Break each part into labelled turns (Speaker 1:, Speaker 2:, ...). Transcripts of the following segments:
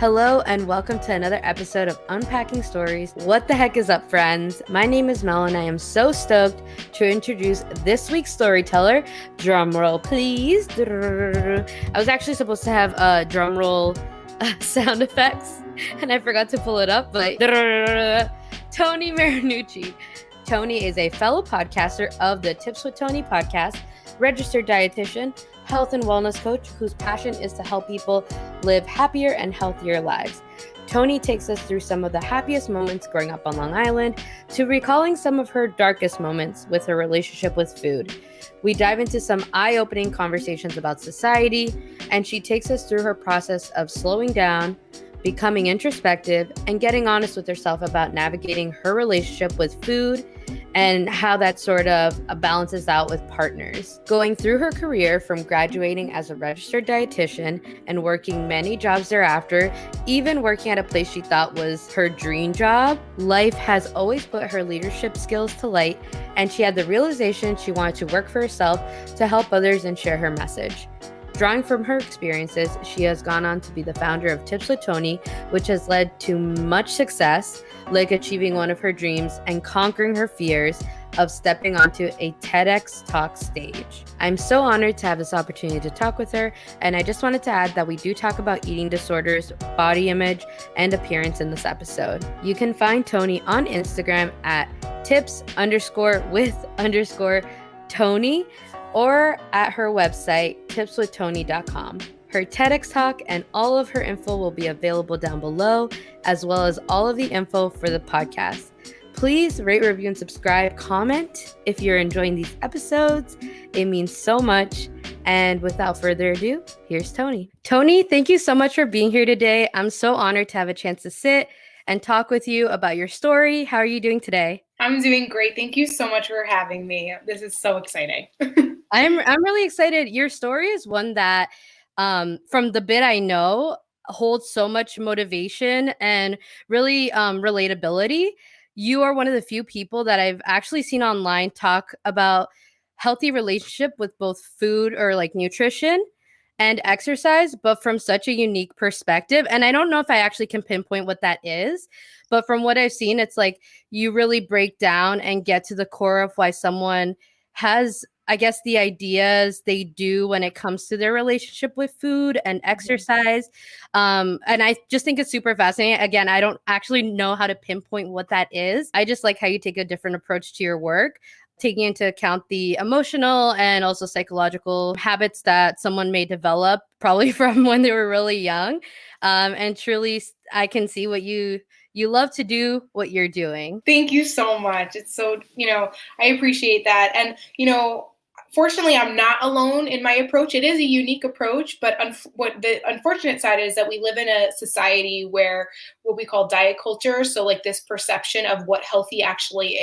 Speaker 1: Hello and welcome to another episode of Unpacking Stories. What the heck is up, friends? My name is Mel and I am so stoked to introduce this week's storyteller. Drumroll, please. I was actually supposed to have drumroll sound effects and I forgot to pull it up, but Toni Marinucci. Toni is a fellow podcaster of the Tips with Toni podcast, registered dietitian, health and wellness coach whose passion is to help people live happier and healthier lives. Toni takes us through some of the happiest moments growing up on Long Island to recalling some of her darkest moments with her relationship with food. We dive into some eye-opening conversations about society, and she takes us through her process of slowing down, becoming introspective, and getting honest with herself about navigating her relationship with food and how that sort of balances out with partners. Going through her career from graduating as a registered dietitian and working many jobs thereafter, even working at a place she thought was her dream job, life has always put her leadership skills to light, and she had the realization she wanted to work for herself to help others and share her message. Drawing from her experiences, she has gone on to be the founder of Tips with Toni, which has led to much success, like achieving one of her dreams and conquering her fears of stepping onto a TEDx Talk stage. I'm so honored to have this opportunity to talk with her, and I just wanted to add that we do talk about eating disorders, body image, and appearance in this episode. You can find Toni on Instagram at tips_with_Toni, or at her website, tipswithtoni.com. Her TEDx Talk and all of her info will be available down below, as well as all of the info for the podcast. Please rate, review, and subscribe. Comment if you're enjoying these episodes. It means so much. And without further ado, here's Toni. Toni, thank you so much for being here today. I'm so honored to have a chance to sit and talk with you about your story. How are you doing today?
Speaker 2: I'm doing great. Thank you so much for having me. This is so exciting.
Speaker 1: I'm really excited. Your story is one that, from the bit I know, holds so much motivation and really relatability. You are one of the few people that I've actually seen online talk about healthy relationship with both food or like nutrition and exercise, but from such a unique perspective. And I don't know if I actually can pinpoint what that is, but from what I've seen, it's like you really break down and get to the core of why someone has, I guess, the ideas they do when it comes to their relationship with food and exercise. And I just think it's super fascinating. Again, I don't actually know how to pinpoint what that is. I just like how you take a different approach to your work, taking into account the emotional and also psychological habits that someone may develop probably from when they were really young. And truly, I can see what you love to do, what you're doing.
Speaker 2: Thank you so much. It's so, I appreciate that. And, fortunately, I'm not alone in my approach. It is a unique approach, but what the unfortunate side is that we live in a society where what we call diet culture, so like this perception of what healthy actually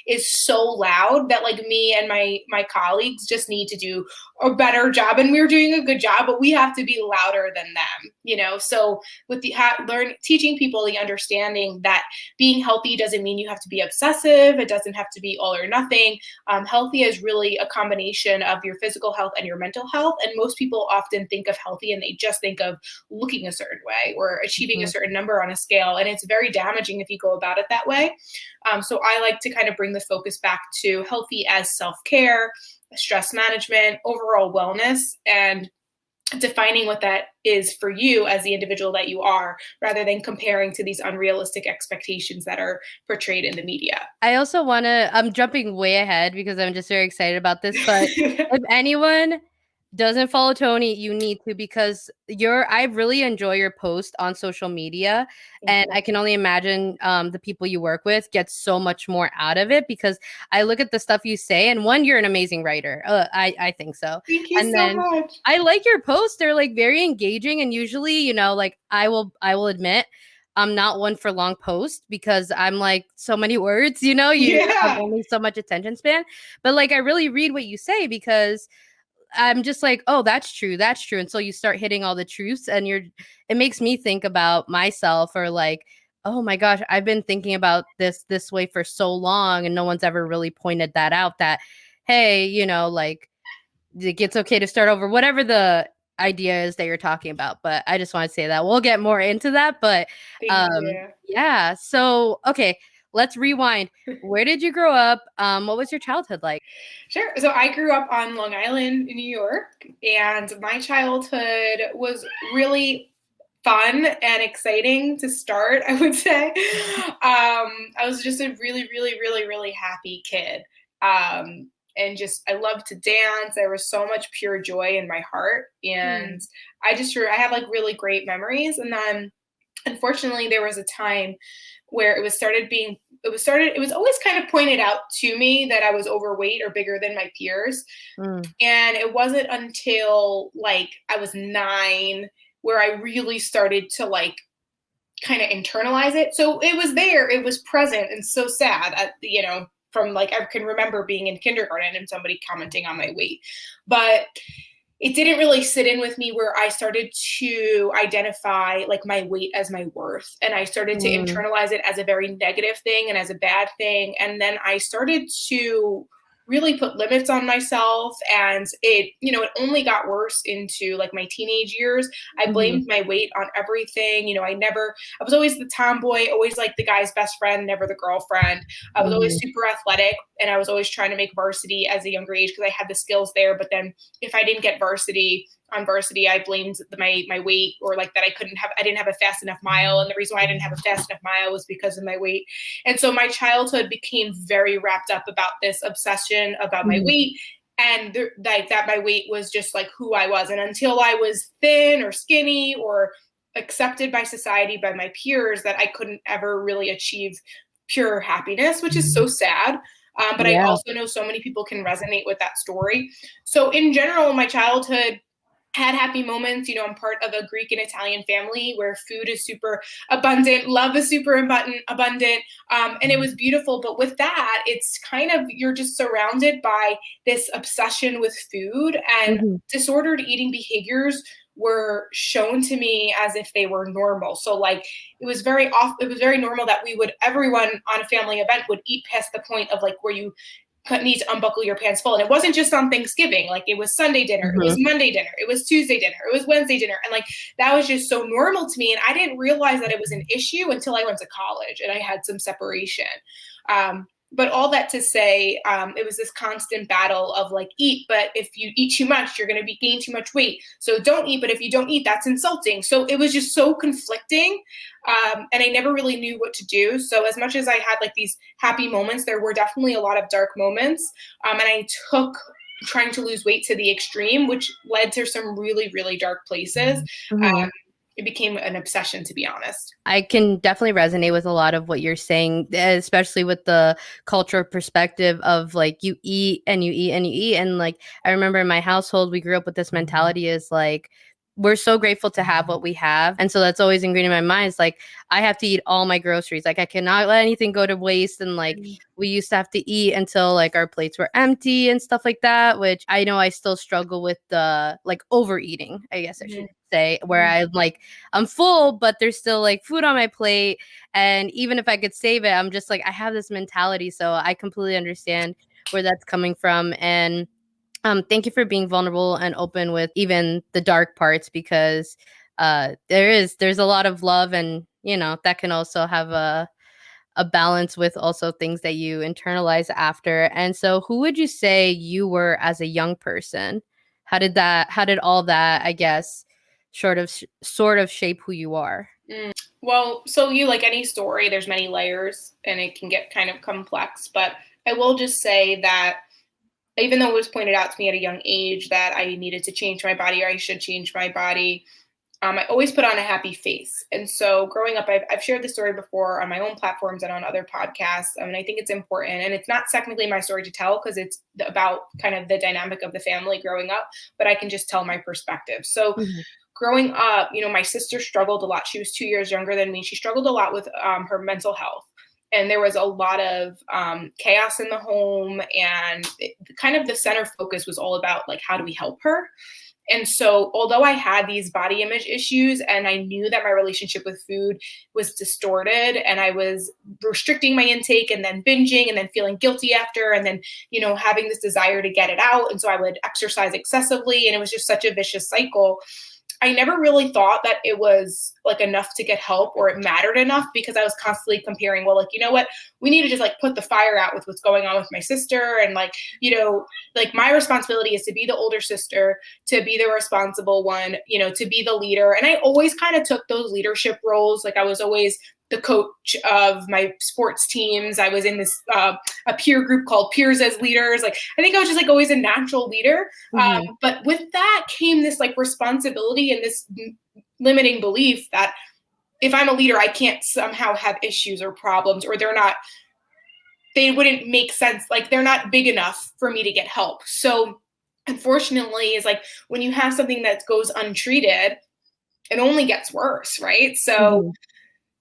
Speaker 2: is so loud that like me and my colleagues just need to do a better job, and we're doing a good job, but we have to be louder than them, So with the teaching people the understanding that being healthy doesn't mean you have to be obsessive. It doesn't have to be all or nothing. Healthy is really a combination of your physical health and your mental health. And most people often think of healthy and they just think of looking a certain way or achieving a certain number on a scale. And it's very damaging if you go about it that way. So I like to kind of bring the focus back to healthy as self-care, stress management, overall wellness, and defining what that is for you as the individual that you are, rather than comparing to these unrealistic expectations that are portrayed in the media.
Speaker 1: I also want to, I'm jumping way ahead because I'm just very excited about this, but if anyone doesn't follow Toni, you need to, because I really enjoy your post on social media. And I can only imagine the people you work with get so much more out of it, because I look at the stuff you say, and one, you're an amazing writer. I think so.
Speaker 2: Thank you
Speaker 1: and
Speaker 2: so
Speaker 1: then
Speaker 2: much.
Speaker 1: I like your posts. They're like very engaging. And usually, like I will admit, I'm not one for long posts because I'm like so many words, you have only so much attention span. But like I really read what you say because I'm just like, oh, that's true. That's true. And so you start hitting all the truths, and it makes me think about myself, or like, oh my gosh, I've been thinking about this way for so long, and no one's ever really pointed that out, that, hey, like it's okay to start over, whatever the ideas that you're talking about, but I just want to say that we'll get more into that. But
Speaker 2: Thank you.
Speaker 1: yeah. So, okay, let's rewind. Where did you grow up? What was your childhood like?
Speaker 2: Sure. So I grew up on Long Island, New York, and my childhood was really fun and exciting to start, I would say. I was just a really, really, really, really happy kid. And just, I loved to dance. There was so much pure joy in my heart. And I have like really great memories. And then unfortunately, there was a time where it was always kind of pointed out to me that I was overweight or bigger than my peers. And it wasn't until like I was 9 where I really started to like kind of internalize it. So it was there, it was present, and so sad, from like, I can remember being in kindergarten and somebody commenting on my weight, but it didn't really sit in with me where I started to identify like my weight as my worth. And I started to internalize it as a very negative thing and as a bad thing. And then I started to really put limits on myself, and it only got worse into like my teenage years. I blamed my weight on everything. I was always the tomboy, always like the guy's best friend, never the girlfriend. I was always super athletic, and I was always trying to make varsity as a younger age because I had the skills there. But then if I didn't get varsity, I blamed my weight, or like that I didn't have a fast enough mile. And the reason why I didn't have a fast enough mile was because of my weight. And so my childhood became very wrapped up about this obsession about my weight, and like that my weight was just like who I was. And until I was thin or skinny or accepted by society, by my peers, that I couldn't ever really achieve pure happiness, which is so sad. But I also know so many people can resonate with that story. So in general, my childhood had happy moments. I'm part of a Greek and Italian family where food is super abundant, love is super abundant, and it was beautiful. But with that, it's kind of, you're just surrounded by this obsession with food, and disordered eating behaviors were shown to me as if they were normal. So like it was very normal that everyone on a family event would eat past the point of like where you need to unbuckle your pants full. And it wasn't just on Thanksgiving. Like it was Sunday dinner, it was Monday dinner, it was Tuesday dinner, it was Wednesday dinner. And like, that was just so normal to me. And I didn't realize that it was an issue until I went to college and I had some separation. But all that to say, it was this constant battle of like, eat, but if you eat too much, you're going to gain too much weight. So don't eat, but if you don't eat, that's insulting. So it was just so conflicting. And I never really knew what to do. So as much as I had like these happy moments, there were definitely a lot of dark moments. And I took trying to lose weight to the extreme, which led to some really, really dark places. It became an obsession, to be honest.
Speaker 1: I can definitely resonate with a lot of what you're saying, especially with the cultural perspective of like you eat and you eat and you eat. And like, I remember in my household, we grew up with this mentality is like, we're so grateful to have what we have. And so that's always ingrained in my mind. It's like, I have to eat all my groceries. Like I cannot let anything go to waste. And like, we used to have to eat until like our plates were empty and stuff like that, which I know I still struggle with the like overeating, I guess I should say, where I'm full, but there's still like food on my plate. And even if I could save it, I'm just like, I have this mentality. So I completely understand where that's coming from. And thank you for being vulnerable and open with even the dark parts, because there's a lot of love, and that can also have a balance with also things that you internalize after. And so who would you say you were as a young person? How did all that, I guess, sort of shape who you are?
Speaker 2: Well, so you, like any story, there's many layers and it can get kind of complex, but I will just say that even though it was pointed out to me at a young age that I needed to change my body, or I should change my body, I always put on a happy face. And so growing up, I've shared this story before on my own platforms and on other podcasts. And I think it's important. And it's not technically my story to tell because it's about kind of the dynamic of the family growing up, but I can just tell my perspective. So growing up, my sister struggled a lot. She was 2 years younger than me. She struggled a lot with her mental health. And there was a lot of chaos in the home, and kind of the center focus was all about like, how do we help her? And so although I had these body image issues and I knew that my relationship with food was distorted and I was restricting my intake and then binging and then feeling guilty after and then, having this desire to get it out. And so I would exercise excessively and it was just such a vicious cycle. I never really thought that it was like enough to get help or it mattered enough because I was constantly comparing, well, like, you know what, we need to just like put the fire out with what's going on with my sister. And like, like my responsibility is to be the older sister, to be the responsible one, to be the leader. And I always kind of took those leadership roles. Like I was always the coach of my sports teams. I was in this a peer group called Peers as Leaders. Like I think I was just like always a natural leader. But with that came this like responsibility and this limiting belief that if I'm a leader, I can't somehow have issues or problems, or they wouldn't make sense. Like they're not big enough for me to get help. So unfortunately, is like when you have something that goes untreated, it only gets worse, right? So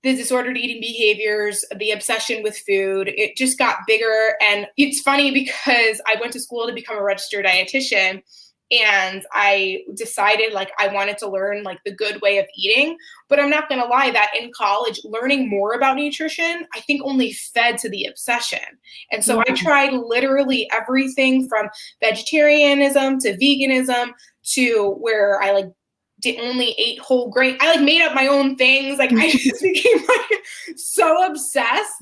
Speaker 2: the disordered eating behaviors, the obsession with food, it just got bigger. And it's funny because I went to school to become a registered dietitian and I decided like I wanted to learn like the good way of eating. But I'm not going to lie that in college, learning more about nutrition, I think only fed to the obsession. And so I tried literally everything from vegetarianism to veganism to where I like only ate whole grain. I like made up my own things. Like I just became like so obsessed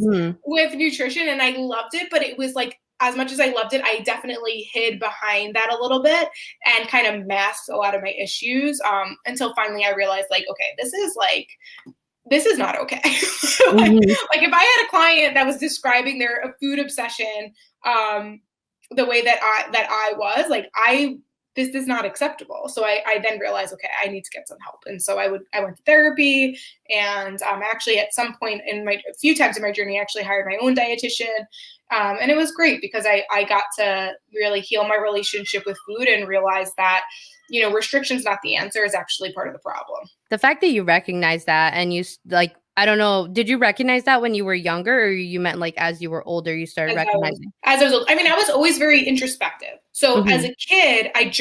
Speaker 2: with nutrition and I loved it. But it was like, as much as I loved it, I definitely hid behind that a little bit and kind of masked a lot of my issues until finally I realized like, okay, this is not okay. like if I had a client that was describing their food obsession the way that I was, like this is not acceptable. So I then realized, okay, I need to get some help. And so I went to therapy and actually at some point a few times in my journey, I actually hired my own dietitian. And it was great because I got to really heal my relationship with food and realize that, restriction's not the answer, is actually part of the problem.
Speaker 1: The fact that you recognize that and you like, I don't know, did you recognize that when you were younger or you meant like as you were older, you started recognizing?
Speaker 2: As I was old, I was always very introspective. So as a kid, I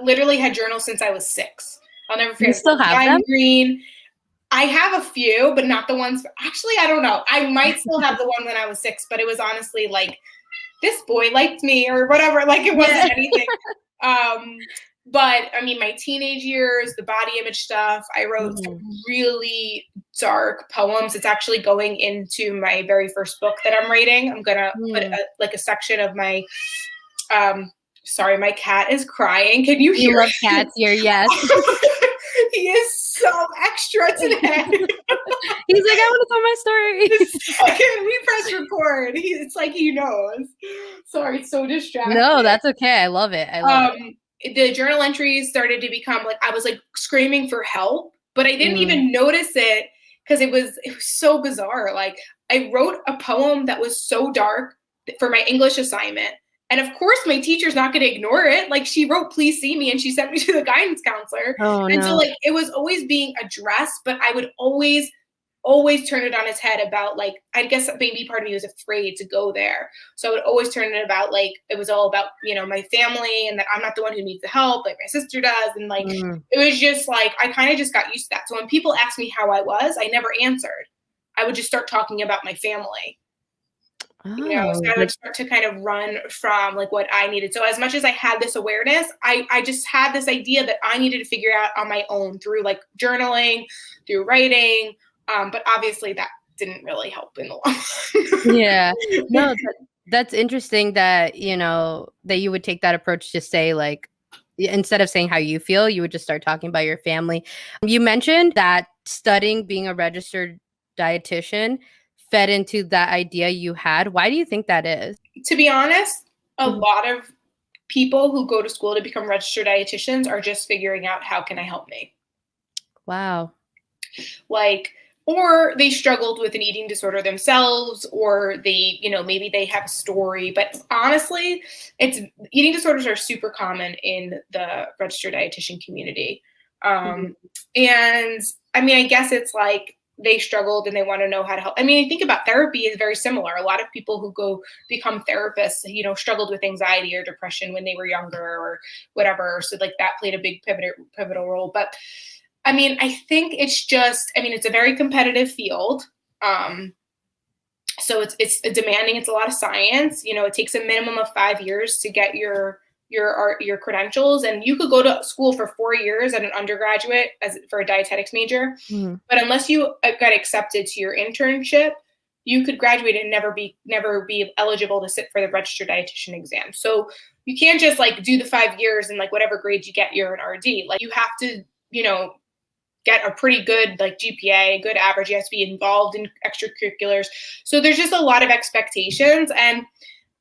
Speaker 2: literally had journals since I was 6. I'll never forget.
Speaker 1: You still have them?
Speaker 2: Green. I have a few, but not the ones. Actually, I don't know. I might still have the one when I was 6, but it was honestly like, this boy liked me or whatever. Like it wasn't anything. But my teenage years, the body image stuff, I wrote really dark poems. It's actually going into my very first book that I'm writing. I'm going to put a section of my, sorry, my cat is crying. Can you hear?
Speaker 1: You love cats here, yes.
Speaker 2: He is so extra today.
Speaker 1: He's like, I want to tell my story.
Speaker 2: We press record. It's like he knows. Sorry, it's so distracting.
Speaker 1: No, that's okay. I love it. I love it.
Speaker 2: The journal entries started to become like I was like screaming for help, but I didn't even notice it because it was so bizarre. Like I wrote a poem that was so dark for my English assignment. And of course, my teacher's not going to ignore it. Like she wrote, please see me. And she sent me to the guidance counselor. So like, it was always being addressed, but I would always turn it on its head about like, I guess maybe part of me was afraid to go there. So I would always turn it about like, it was all about, my family and that I'm not the one who needs the help, like my sister does. And like, it was just like, I kind of just got used to that. So when people asked me how I was, I never answered. I would just start talking about my family. So I would start to kind of run from like what I needed. So as much as I had this awareness, I just had this idea that I needed to figure out on my own through like journaling, through writing. But obviously that didn't really help in the long run.
Speaker 1: Yeah. No, that's interesting that, that you would take that approach to say like, instead of saying how you feel, you would just start talking about your family. You mentioned that studying being a registered dietitian fed into that idea you had. Why do you think that is? To be honest,
Speaker 2: a lot of people who go to school to become registered dietitians are just figuring out how can I help me?
Speaker 1: Wow.
Speaker 2: Like, or they struggled with an eating disorder themselves, or they, maybe they have a story. But honestly, eating disorders are super common in the registered dietitian community. And I guess it's like, they struggled and they want to know how to help. I mean, I think about therapy is very similar. A lot of people who go become therapists, you know, struggled with anxiety or depression when they were younger or whatever. So like that played a big pivotal role. But I mean, I think it's just, I mean, it's a very competitive field. So it's demanding. It's a lot of science. You know, it takes a minimum of 5 years to get your credentials, and you could go to school for 4 years at an undergraduate for a dietetics major.
Speaker 1: Mm-hmm.
Speaker 2: But unless you got accepted to your internship, you could graduate and never be eligible to sit for the registered dietitian exam. So you can't just like do the 5 years and like whatever grades you get, you're an RD. Like you have to, you know, get a pretty good like GPA, good average. You have to be involved in extracurriculars. So there's just a lot of expectations. And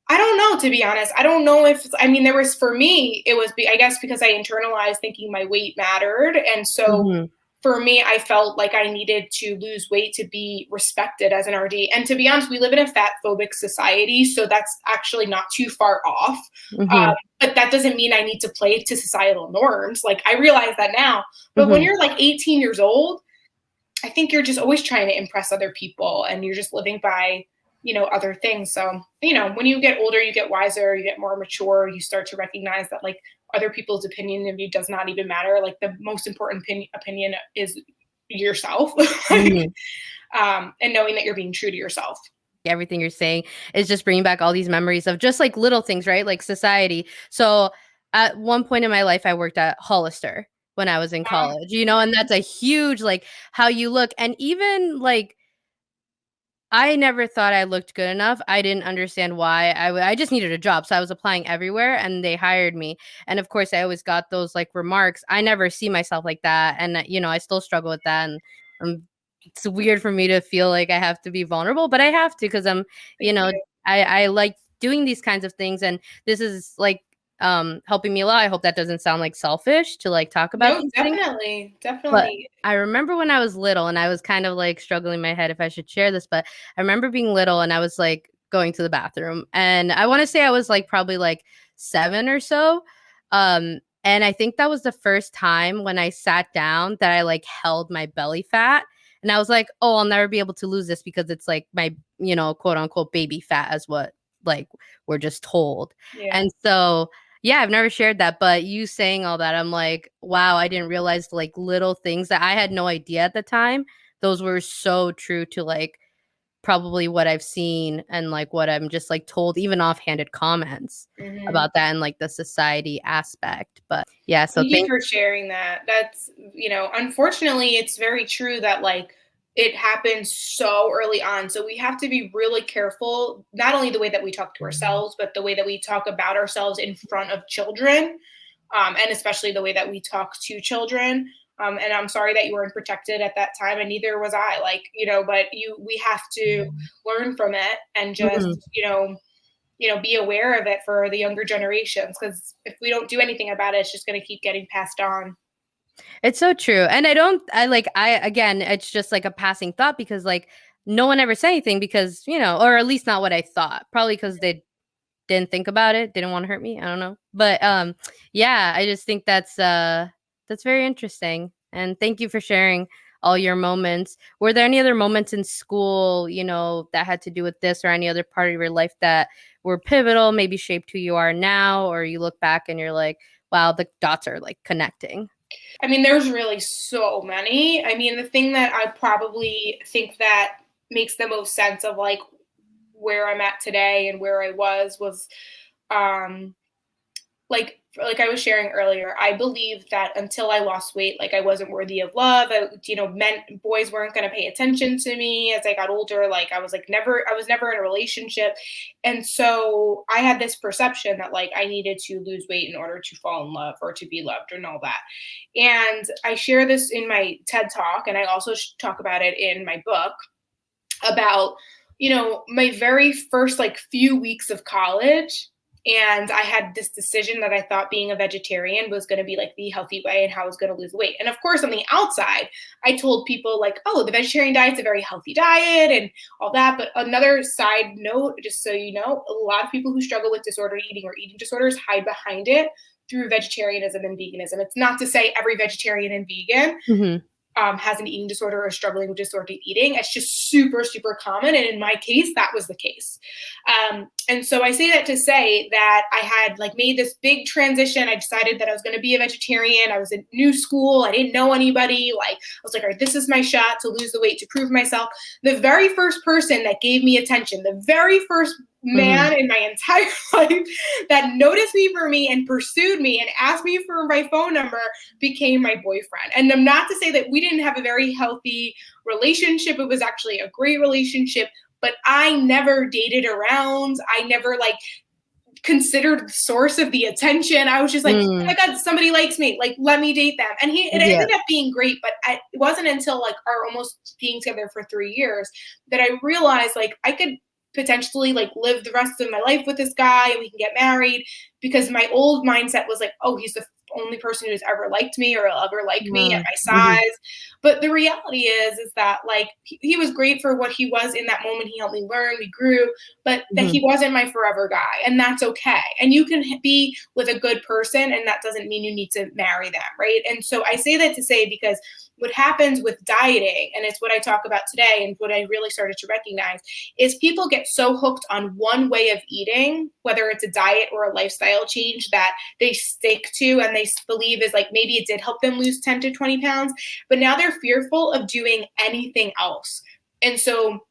Speaker 2: I don't know, to be honest. I don't know if, I mean, there was, for me, it was, I guess because I internalized thinking my weight mattered. And so for me, I felt like I needed to lose weight to be respected as an RD. And to be honest, we live in a fat phobic society. So that's actually not too far off. But that doesn't mean I need to play to societal norms. Like I realize that now. But when you're like 18 years old, I think you're just always trying to impress other people and you're just living by, you know, other things. So, you know, when you get older, you get wiser, you get more mature, you start to recognize that like other people's opinion of you does not even matter. Like the most important opinion is yourself. And knowing that you're being true to yourself.
Speaker 1: Everything you're saying is just bringing back all these memories of just like little things, right? Like society. So at one point in my life, I worked at Hollister when I was in college, you know, and that's a huge, like how you look. And even like, I never thought I looked good enough. I didn't understand why. I just needed a job. So I was applying everywhere and they hired me. And of course, I always got those like remarks. I never see myself like that. And, you know, I still struggle with that. And it's weird for me to feel like I have to be vulnerable, but I have to because I'm, you know, I like doing these kinds of things. And this is like helping me a lot. I hope that doesn't sound like selfish to like talk about these things.
Speaker 2: Definitely.
Speaker 1: But I remember when I was little and I was kind of like struggling in my head if I should share this, but I remember being little and I was like going to the bathroom and I want to say I was like probably like 7 or so. And I think that was the first time when I sat down that I like held my belly fat. And I was like, oh, I'll never be able to lose this because it's like my, you know, quote unquote baby fat as what like we're just told.
Speaker 2: Yeah.
Speaker 1: And so, yeah, I've never shared that. But you saying all that, I'm like, wow, I didn't realize like little things that I had no idea at the time. Those were so true to like probably what I've seen and like what I'm just like told, even offhanded comments about that and like the society aspect. But yeah, so
Speaker 2: thank you for sharing that. That's, you know, unfortunately, it's very true that like it happens so early on. So we have to be really careful, not only the way that we talk to ourselves, but the way that we talk about ourselves in front of children, and especially the way that we talk to children. And I'm sorry that you weren't protected at that time, and neither was I. Like, you know, but we have to learn from it and just, you know, be aware of it for the younger generations. Because if we don't do anything about it, it's just going to keep getting passed on.
Speaker 1: It's so true. And again, it's just like a passing thought because like no one ever said anything because, you know, or at least not what I thought, probably because they didn't think about it, didn't want to hurt me. I don't know. But yeah, I just think that's very interesting. And thank you for sharing all your moments. Were there any other moments in school, you know, that had to do with this or any other part of your life that were pivotal, maybe shaped who you are now, or you look back and you're like, wow, the dots are like connecting?
Speaker 2: I mean, there's really so many. I mean, the thing that I probably think that makes the most sense of like where I'm at today and where I was like I was sharing earlier, I believed that until I lost weight, like I wasn't worthy of love. Boys weren't going to pay attention to me as I got older. Like I was never in a relationship. And so I had this perception that like I needed to lose weight in order to fall in love or to be loved and all that. And I share this in my TED Talk. And I also talk about it in my book about, you know, my very first like few weeks of college. And I had this decision that I thought being a vegetarian was going to be like the healthy way and how I was going to lose weight. And of course, on the outside, I told people like, oh, the vegetarian diet's a very healthy diet and all that. But another side note, just so you know, a lot of people who struggle with disordered eating or eating disorders hide behind it through vegetarianism and veganism. It's not to say every vegetarian and vegan has an eating disorder or struggling with disordered eating. It's just super, super common. And in my case, that was the case. And so I say that to say that I had like made this big transition. I decided that I was going to be a vegetarian. I was in new school. I didn't know anybody. Like, I was like, all right, this is my shot to lose the weight, to prove myself. The very first person that gave me attention, the very first man in my entire life that noticed me for me and pursued me and asked me for my phone number became my boyfriend. And I'm not to say that we didn't have a very healthy relationship. It was actually a great relationship, but I never dated around. I never like considered the source of the attention. I was just like, oh my God, somebody likes me. Like, let me date them. And it ended up being great, but it wasn't until like our almost being together for 3 years that I realized like I could potentially like live the rest of my life with this guy and we can get married, because my old mindset was like, oh, he's the only person who's ever liked me or ever liked me at my size. But the reality is that like he was great for what he was in that moment. He helped me learn, we grew, but that he wasn't my forever guy, and that's okay. And you can be with a good person, and that doesn't mean you need to marry them, right? And so I say that to say, because what happens with dieting, and it's what I talk about today and what I really started to recognize, is people get so hooked on one way of eating, whether it's a diet or a lifestyle change, that they stick to and they believe is like maybe it did help them lose 10 to 20 pounds, but now they're fearful of doing anything else. And so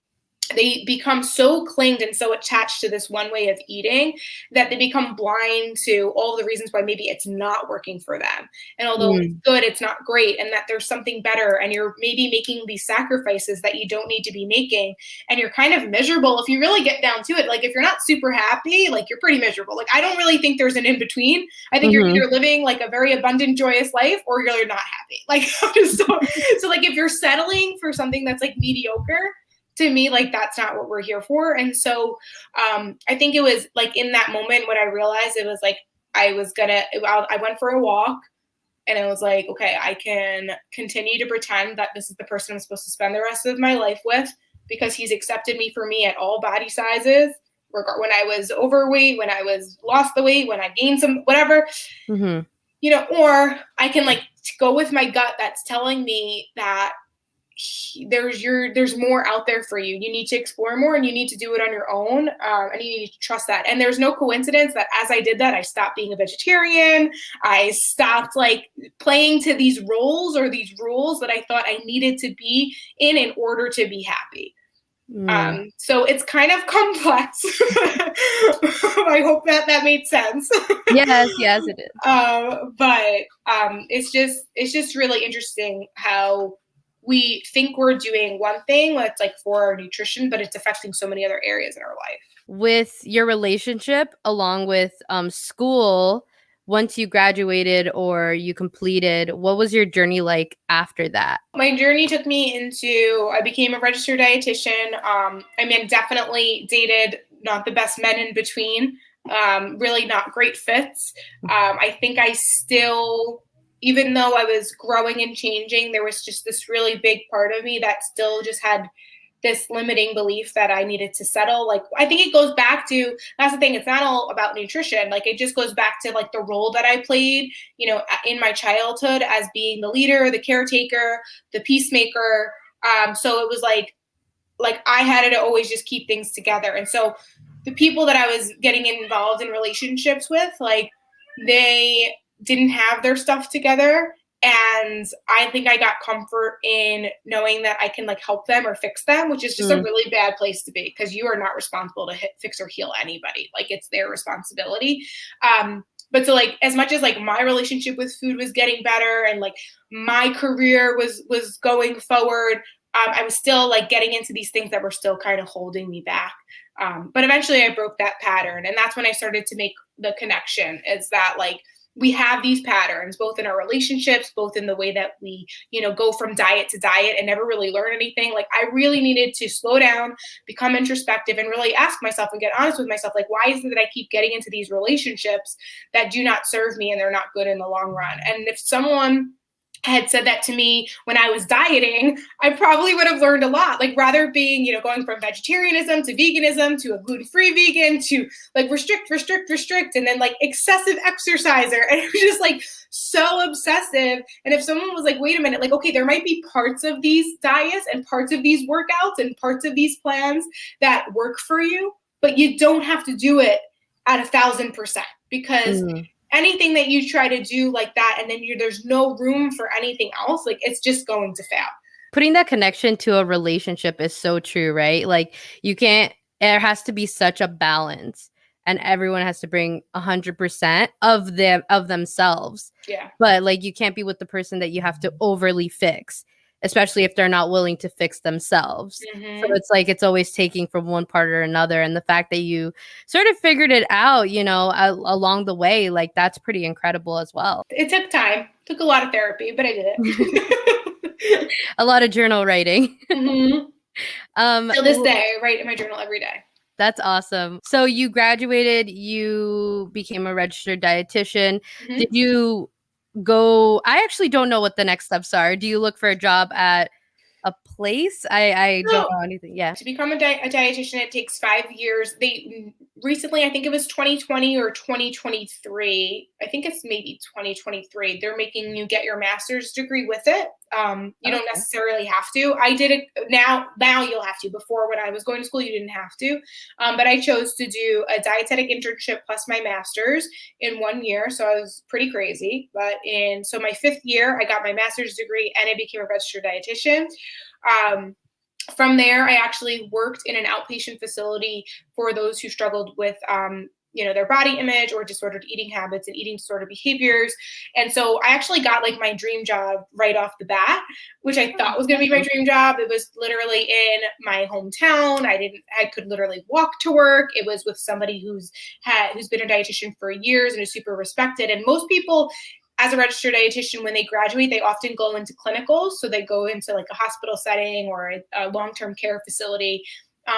Speaker 2: they become so clinged and so attached to this one way of eating that they become blind to all the reasons why maybe it's not working for them. And although it's good, it's not great, and that there's something better, and you're maybe making these sacrifices that you don't need to be making, and you're kind of miserable if you really get down to it. Like if you're not super happy, like you're pretty miserable. Like I don't really think there's an in-between. I think you're either living like a very abundant, joyous life, or you're not happy. Like so like if you're settling for something that's like mediocre, to me, like that's not what we're here for. And so I think it was like in that moment when I realized it was like I went for a walk, and I was like, okay, I can continue to pretend that this is the person I'm supposed to spend the rest of my life with, because he's accepted me for me at all body sizes, when I was overweight, when I was lost the weight, when I gained some, whatever, or I can like go with my gut that's telling me that there's more out there for you. You need to explore more, and you need to do it on your own. And you need to trust that. And there's no coincidence that as I did that, I stopped being a vegetarian. I stopped like playing to these roles or these rules that I thought I needed to be in order to be happy. So it's kind of complex. I hope that made sense.
Speaker 1: Yes, it is.
Speaker 2: But it's just really interesting how we think we're doing one thing that's like for our nutrition, but it's affecting so many other areas in our life.
Speaker 1: With your relationship along with school, once you graduated or you completed, what was your journey like after that?
Speaker 2: My journey took me I became a registered dietitian. I mean, definitely dated not the best men in between, really not great fits. I think I still, even though I was growing and changing, there was just this really big part of me that still just had this limiting belief that I needed to settle. Like, I think it goes back to, that's the thing, it's not all about nutrition. Like, it just goes back to like the role that I played, in my childhood as being the leader, the caretaker, the peacemaker. So it was like I had to always just keep things together. And so the people that I was getting involved in relationships with, like, they didn't have their stuff together. And I think I got comfort in knowing that I can like help them or fix them, which is just a really bad place to be, because you are not responsible to fix or heal anybody. Like, it's their responsibility. But so like, as much as like my relationship with food was getting better and like my career was going forward, I was still like getting into these things that were still kind of holding me back. But eventually I broke that pattern. And that's when I started to make the connection, is that like, we have these patterns, both in our relationships, both in the way that we, go from diet to diet and never really learn anything. Like, I really needed to slow down, become introspective, and really ask myself and get honest with myself. Like, why is it that I keep getting into these relationships that do not serve me and they're not good in the long run? And if someone had said that to me when I was dieting, I probably would have learned a lot. Like rather being, going from vegetarianism to veganism to a gluten-free vegan to like restrict, and then like excessive exerciser. And it was just like so obsessive. And if someone was like, wait a minute, like, okay, there might be parts of these diets and parts of these workouts and parts of these plans that work for you, but you don't have to do it at 1,000% because anything that you try to do like that, and then there's no room for anything else, like it's just going to fail.
Speaker 1: Putting that connection to a relationship is so true, right? Like there has to be such a balance and everyone has to bring 100% of themselves.
Speaker 2: Yeah.
Speaker 1: But like, you can't be with the person that you have to overly fix, especially if they're not willing to fix themselves. So it's like, it's always taking from one part or another. And the fact that you sort of figured it out, along the way, like that's pretty incredible as well.
Speaker 2: It took time, took a lot of therapy, but I did it.
Speaker 1: A lot of journal writing.
Speaker 2: Till this day, I write in my journal every day.
Speaker 1: That's awesome. So you graduated, you became a registered dietitian. Did you go, I actually don't know what the next steps are. Do you look for a job at a place? I don't know anything. Yeah.
Speaker 2: To become a dietitian, it takes 5 years. They recently, I think it was 2020 or 2023. I think it's maybe 2023. They're making you get your master's degree with it. You don't necessarily have to. I did it now you'll have to. Before, when I was going to school, you didn't have to. But I chose to do a dietetic internship plus my master's in 1 year. So I was pretty crazy. So my 5th year, I got my master's degree and I became a registered dietitian. From there, I actually worked in an outpatient facility for those who struggled with, their body image or disordered eating habits and eating disorder behaviors. And so I actually got like my dream job right off the bat, which I thought was going to be my dream job. It was literally in my hometown. I could literally walk to work. It was with somebody who's been a dietitian for years and is super respected. And most people, as a registered dietitian, when they graduate, they often go into clinicals. So they go into like a hospital setting or a long-term care facility,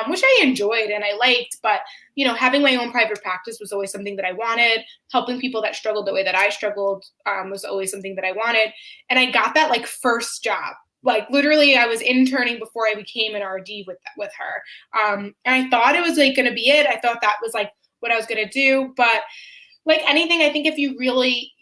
Speaker 2: which I enjoyed and I liked. But, having my own private practice was always something that I wanted. Helping people that struggled the way that I struggled was always something that I wanted. And I got that like first job. Like literally I was interning before I became an RD with her. And I thought it was like going to be it. I thought that was like what I was going to do. But like anything, I think if you really,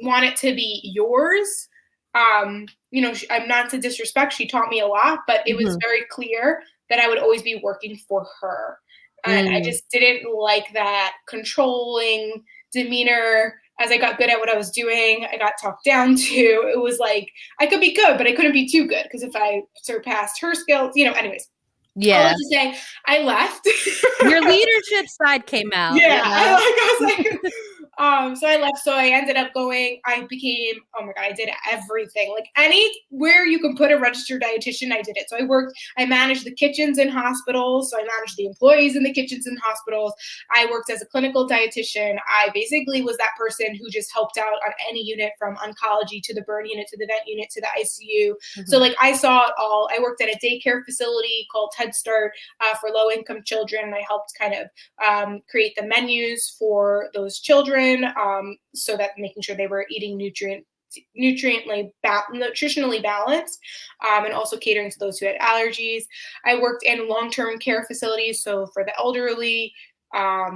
Speaker 2: want it to be yours, I'm not to disrespect, she taught me a lot, but it was very clear that I would always be working for her. And I just didn't like that controlling demeanor. As I got good at what I was doing, I got talked down to. It was like, I could be good, but I couldn't be too good, because if I surpassed her skills, anyways.
Speaker 1: Yeah.
Speaker 2: All to say, I left.
Speaker 1: Your leadership side came out.
Speaker 2: Yeah. I was like, so I left. So I ended up I became, oh my God, I did everything. Like anywhere you can put a registered dietitian, I did it. So I managed the kitchens in hospitals. So I managed the employees in the kitchens in hospitals. I worked as a clinical dietitian. I basically was that person who just helped out on any unit, from oncology to the burn unit to the vent unit to the ICU. So like I saw it all. I worked at a daycare facility called Head Start for low-income children. I helped kind of create the menus for those children, so that making sure they were eating nutritionally balanced, and also catering to those who had allergies. I worked in long-term care facilities, so for the elderly. Oh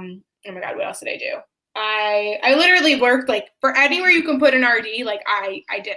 Speaker 2: my God, what else did I do? I literally worked like for anywhere you can put an RD, like I did it.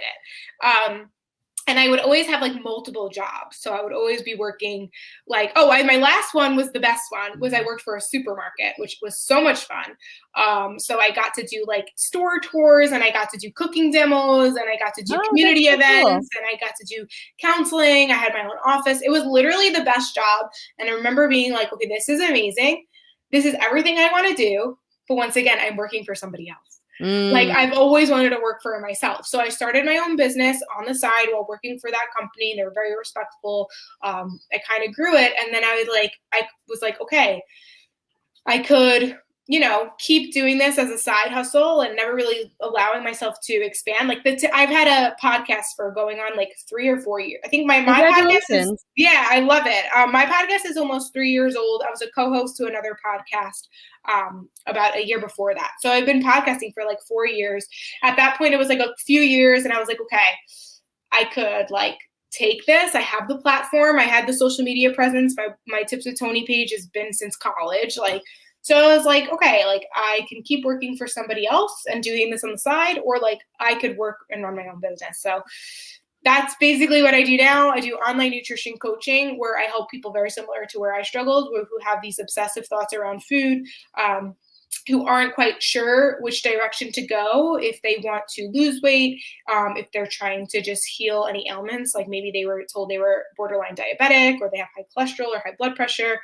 Speaker 2: And I would always have like multiple jobs. So I would always be working like, my last one was the best one, was I worked for a supermarket, which was so much fun. So I got to do like store tours, and I got to do cooking demos, and I got to do community events, and I got to do counseling. I had my own office. It was literally the best job. And I remember being like, okay, this is amazing. This is everything I want to do. But once again, I'm working for somebody else. Like I've always wanted to work for myself. So I started my own business on the side while working for that company. They were very respectful. I kind of grew it. And then I was like, okay, I could keep doing this as a side hustle and never really allowing myself to expand. Like I've had a podcast for going on like 3 or 4 years. I think my podcast is, I love it. My podcast is almost 3 years old. I was a co-host to another podcast about a year before that. So I've been podcasting for like 4 years. At that point, it was like a few years and I was like, okay, I could like take this. I have the platform. I had the social media presence. My Tips with Toni page has been since college. So I was like, okay, like I can keep working for somebody else and doing this on the side, or like I could work and run my own business. So that's basically what I do now. I do online nutrition coaching where I help people very similar to where I struggled, who have these obsessive thoughts around food, who aren't quite sure which direction to go, if they want to lose weight, if they're trying to just heal any ailments, like maybe they were told they were borderline diabetic or they have high cholesterol or high blood pressure,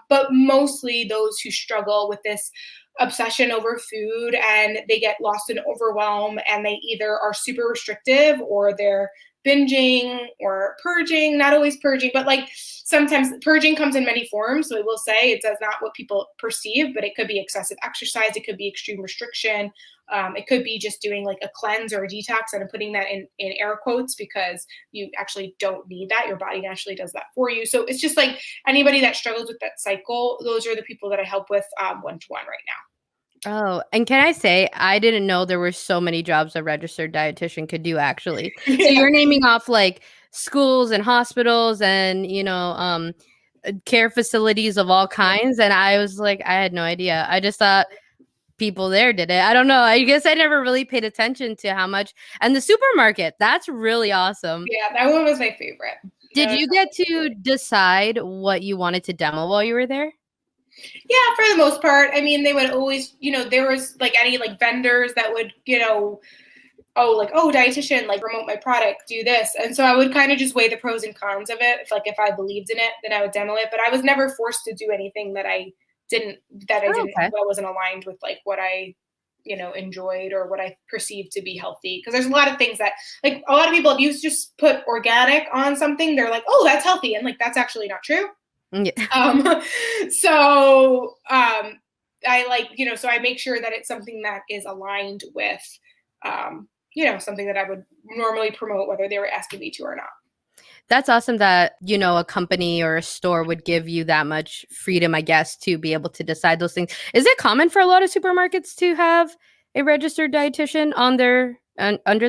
Speaker 2: but mostly those who struggle with this obsession over food and they get lost in overwhelm and they either are super restrictive or they're binging or purging, not always purging, but like sometimes purging comes in many forms. So I will say it does not what people perceive, but it could be excessive exercise. It could be extreme restriction. It could be just doing like a cleanse or a detox, and I'm putting that in air quotes because you actually don't need that. Your body naturally does that for you. So it's just like anybody that struggles with that cycle, those are the people that I help with one-to-one right now.
Speaker 1: Oh, and can I say, I didn't know there were so many jobs a registered dietitian could do, actually. So you're naming off like schools and hospitals and, care facilities of all kinds. And I was like, I had no idea. I just thought people there did it. I don't know. I guess I never really paid attention to how much. And the supermarket, that's really awesome.
Speaker 2: Yeah, that one was my favorite.
Speaker 1: Did you get to decide what you wanted to demo while you were there?
Speaker 2: Yeah, for the most part. I mean, they would always, there was like any like vendors that would, dietitian, like promote my product, do this. And so I would kind of just weigh the pros and cons of it. If I believed in it, then I would demo it. But I was never forced to do anything that I wasn't aligned with like what I, enjoyed or what I perceived to be healthy. Because there's a lot of things that like a lot of people, if you just put organic on something, they're like, oh, that's healthy. And like, that's actually not true.
Speaker 1: Yeah.
Speaker 2: I like, so I make sure that it's something that is aligned with, something that I would normally promote, whether they were asking me to or not.
Speaker 1: That's awesome that, a company or a store would give you that much freedom, I guess, to be able to decide those things. Is it common for a lot of supermarkets to have a registered dietitian under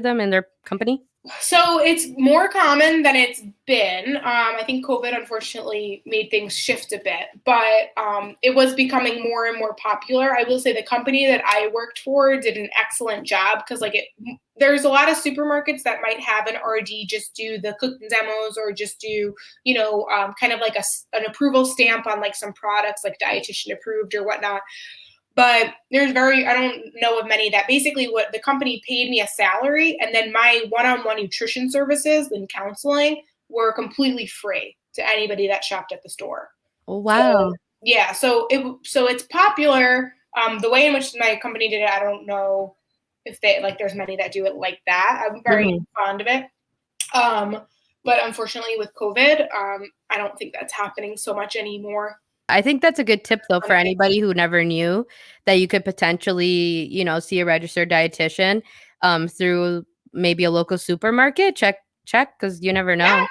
Speaker 1: them in their company?
Speaker 2: So it's more common than it's been. I think COVID unfortunately made things shift a bit, but it was becoming more and more popular. I will say the company that I worked for did an excellent job because there's a lot of supermarkets that might have an RD just do the cooking demos or just do, kind of like an approval stamp on like some products like dietitian approved or whatnot. But I don't know of many that basically what the company paid me a salary and then my one-on-one nutrition services and counseling were completely free to anybody that shopped at the store.
Speaker 1: Oh, wow.
Speaker 2: So it's popular. The way in which my company did it, I don't know if there's many that do it like that. I'm very fond of it. But unfortunately with COVID, I don't think that's happening so much anymore.
Speaker 1: I think that's a good tip, though, for anybody who never knew that you could potentially, see a registered dietitian through maybe a local supermarket. Check, because you never know.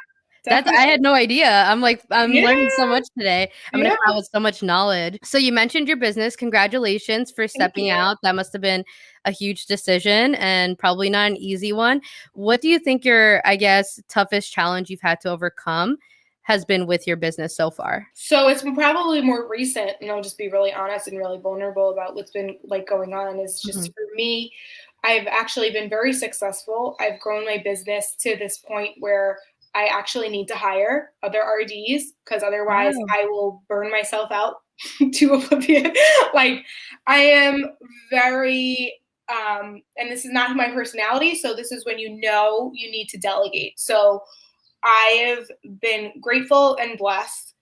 Speaker 1: Yeah, I had no idea. I'm learning so much today. I'm going to come out with so much knowledge. So you mentioned your business. Congratulations for stepping out. That must have been a huge decision and probably not an easy one. What do you think your, toughest challenge you've had to overcome has been with your business so far?
Speaker 2: So it's been probably more recent, and I'll just be really honest and really vulnerable about what's been like going on. Is just for me, I've actually been very successful. I've grown my business to this point where I actually need to hire other RDs because otherwise I will burn myself out to oblivion. Like I am very, and this is not my personality. So this is when you need to delegate. So I have been grateful and blessed,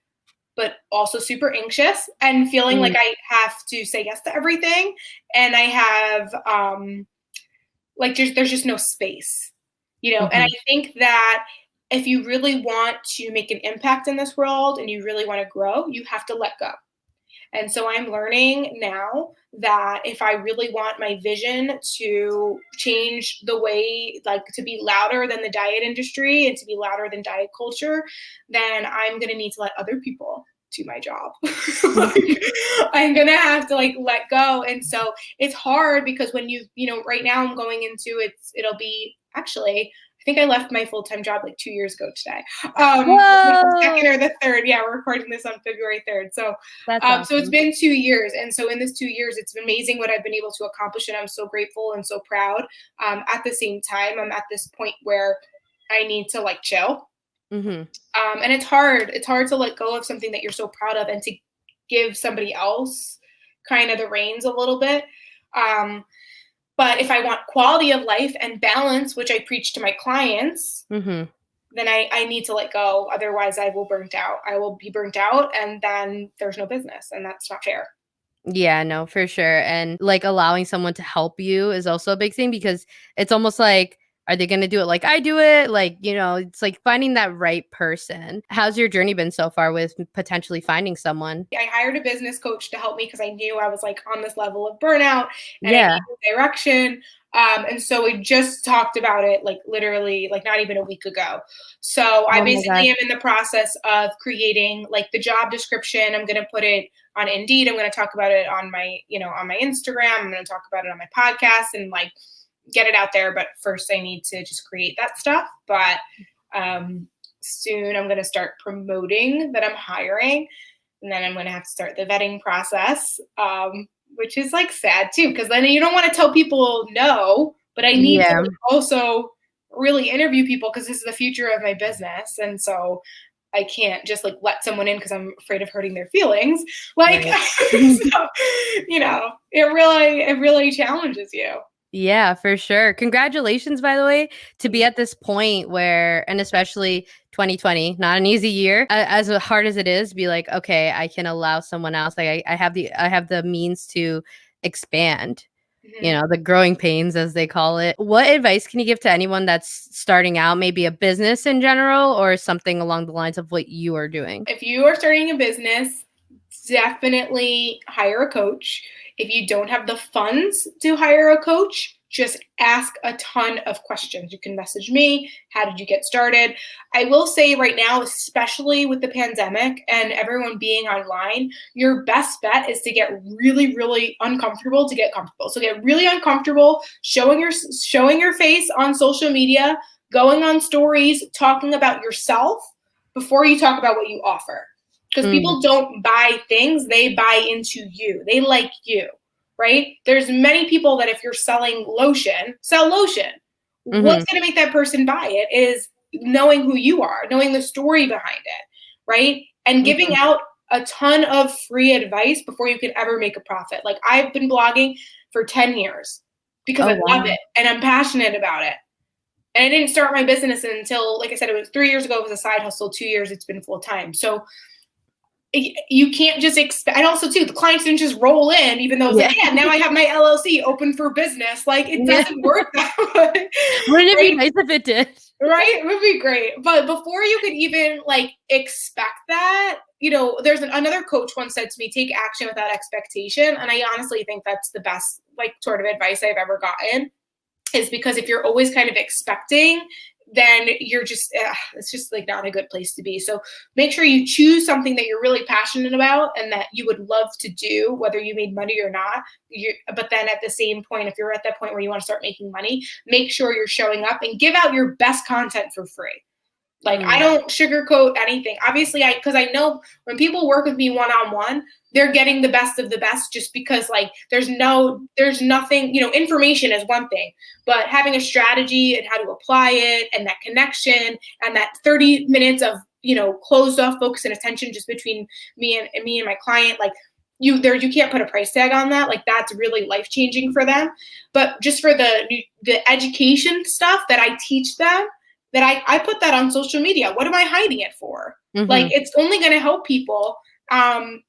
Speaker 2: but also super anxious and feeling like I have to say yes to everything. And I have, there's just no space, and I think that if you really want to make an impact in this world and you really want to grow, you have to let go. And so I'm learning now that if I really want my vision to change the way, like to be louder than the diet industry and to be louder than diet culture, then I'm going to need to let other people do my job. Like, I'm going to have to like let go. And so it's hard because when right now I'm going into it'll be actually, I think I left my full-time job like 2 years ago today. The second or the third. Yeah, we're recording this on February 3rd. So,
Speaker 1: That's awesome.
Speaker 2: so it's been 2 years. And so in this 2 years, it's amazing what I've been able to accomplish. And I'm so grateful and so proud. At the same time, I'm at this point where I need to like chill.
Speaker 1: Mm-hmm.
Speaker 2: And it's hard. It's hard to let go of something that you're so proud of and to give somebody else kind of the reins a little bit. But if I want quality of life and balance, which I preach to my clients,
Speaker 1: mm-hmm.
Speaker 2: then I need to let go. Otherwise, I will burnt out. I will be burnt out, and then there's no business, and that's not fair.
Speaker 1: Yeah, no, for sure. And like allowing someone to help you is also a big thing, because it's almost like, are they going to do it like I do it? Like, it's like finding that right person. How's your journey been so far with potentially finding someone?
Speaker 2: I hired a business coach to help me because I knew I was like on this level of burnout and
Speaker 1: Yeah.
Speaker 2: I needed direction. And so we just talked about it like literally like not even a week ago. So I basically am in the process of creating like the job description. I'm going to put it on Indeed. I'm going to talk about it on my, on my Instagram. I'm going to talk about it on my podcast and like get it out there. But first I need to just create that stuff. But soon I'm going to start promoting that I'm hiring. And then I'm going to have to start the vetting process, which is like sad too, because then you don't want to tell people no, but I need to also really interview people because this is the future of my business. And so I can't just like let someone in because I'm afraid of hurting their feelings. Like, so, it really challenges you.
Speaker 1: Yeah, for sure. Congratulations, by the way, to be at this point where, and especially 2020, not an easy year, as hard as it is, be like, okay, I can allow someone else. Like I have the means to expand, the growing pains, as they call it. What advice can you give to anyone that's starting out, maybe a business in general or something along the lines of what you are doing?
Speaker 2: If you are starting a business, definitely hire a coach. If you don't have the funds to hire a coach, just ask a ton of questions. You can message me. How did you get started? I will say right now, especially with the pandemic and everyone being online, your best bet is to get really, really uncomfortable to get comfortable. So get really uncomfortable, showing your face on social media, going on stories, talking about yourself before you talk about what you offer. Because people don't buy things, they buy into you. They like you, right? There's many people that if you're selling lotion, sell lotion. What's going to make that person buy it is knowing who you are, knowing the story behind it, right? And giving out a ton of free advice before you can ever make a profit. Like I've been blogging for 10 years because I love it and I'm passionate about it. And I didn't start my business until, like I said, it was 3 years ago. It was a side hustle. 2 years, it's been full time. So you can't just expect, and also too, the clients didn't just roll in, even though it's like, yeah, now I have my LLC open for business. Like it doesn't work that way.
Speaker 1: Wouldn't it be nice if it did?
Speaker 2: Right? It would be great. But before you could even like expect that, there's another coach once said to me, take action without expectation. And I honestly think that's the best like sort of advice I've ever gotten, is because if you're always kind of expecting, then you're just, it's just like not a good place to be. So make sure you choose something that you're really passionate about and that you would love to do, whether you made money or not. But then at the same point, if you're at that point where you want to start making money, make sure you're showing up and give out your best content for free. Like I don't sugarcoat anything. Obviously, because I know when people work with me one-on-one, they're getting the best of the best just because like there's nothing, information is one thing, but having a strategy and how to apply it and that connection and that 30 minutes of, closed off focus and attention just between me and my client, like you can't put a price tag on that. Like that's really life-changing for them. But just for the education stuff that I teach them, that I put that on social media. What am I hiding it for? Like it's only going to help people. And,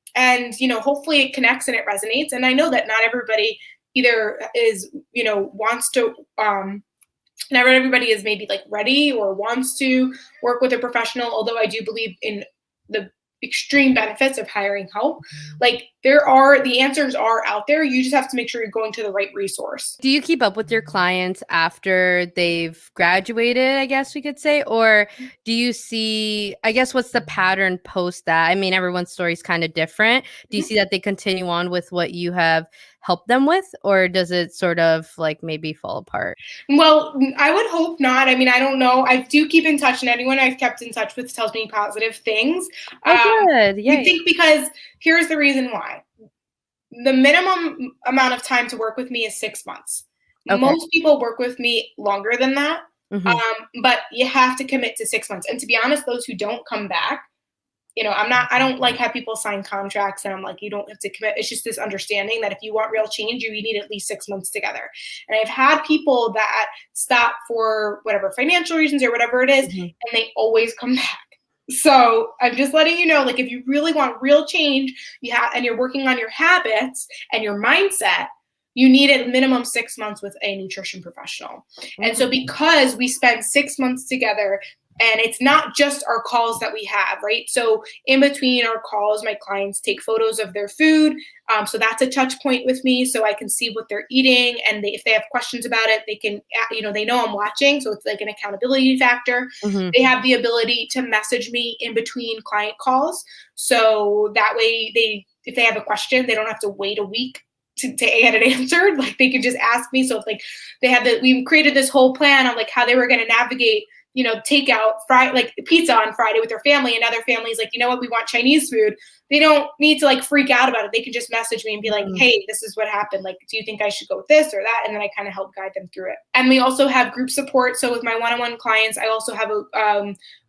Speaker 2: hopefully it connects and it resonates. And I know that not everybody either is, wants to, not everybody is maybe like ready or wants to work with a professional, although I do believe in the extreme benefits of hiring help. Like the answers are out there. You just have to make sure you're going to the right resource.
Speaker 1: Do you keep up with your clients after they've graduated, I guess we could say? Or do you see, I guess, what's the pattern post that? I mean, everyone's story is kind of different. Do you see that they continue on with what you have helped them with? Or does it sort of like maybe fall apart?
Speaker 2: Well, I would hope not. I mean, I don't know. I do keep in touch, and anyone I've kept in touch with tells me positive things.
Speaker 1: Oh, good.
Speaker 2: You
Speaker 1: Yay.
Speaker 2: think, because here's the reason why. The minimum amount of time to work with me is 6 months.
Speaker 1: Okay.
Speaker 2: Most people work with me longer than that, but you have to commit to 6 months. And to be honest, those who don't come back, I don't like have people sign contracts and I'm like, you don't have to commit. It's just this understanding that if you want real change, you need at least 6 months together. And I've had people that stop for whatever financial reasons or whatever it is, and they always come back. So I'm just letting you know, like, if you really want real change, and you're working on your habits and your mindset, you need a minimum 6 months with a nutrition professional. And so because we spend 6 months together, and it's not just our calls that we have, right? So in between our calls, my clients take photos of their food. So that's a touch point with me, so I can see what they're eating. And if they have questions about it, they can, they know I'm watching. So it's like an accountability factor. They have the ability to message me in between client calls. So that way if they have a question, they don't have to wait a week to get it answered. Like, they can just ask me. So if like we created this whole plan on like how they were going to navigate, takeout like pizza on Friday with their family, and other families like, you know what, we want Chinese food. They don't need to like freak out about it. They can just message me and be like, hey, this is what happened. Like, do you think I should go with this or that? And then I kind of help guide them through it. And we also have group support. So with my one-on-one clients, I also have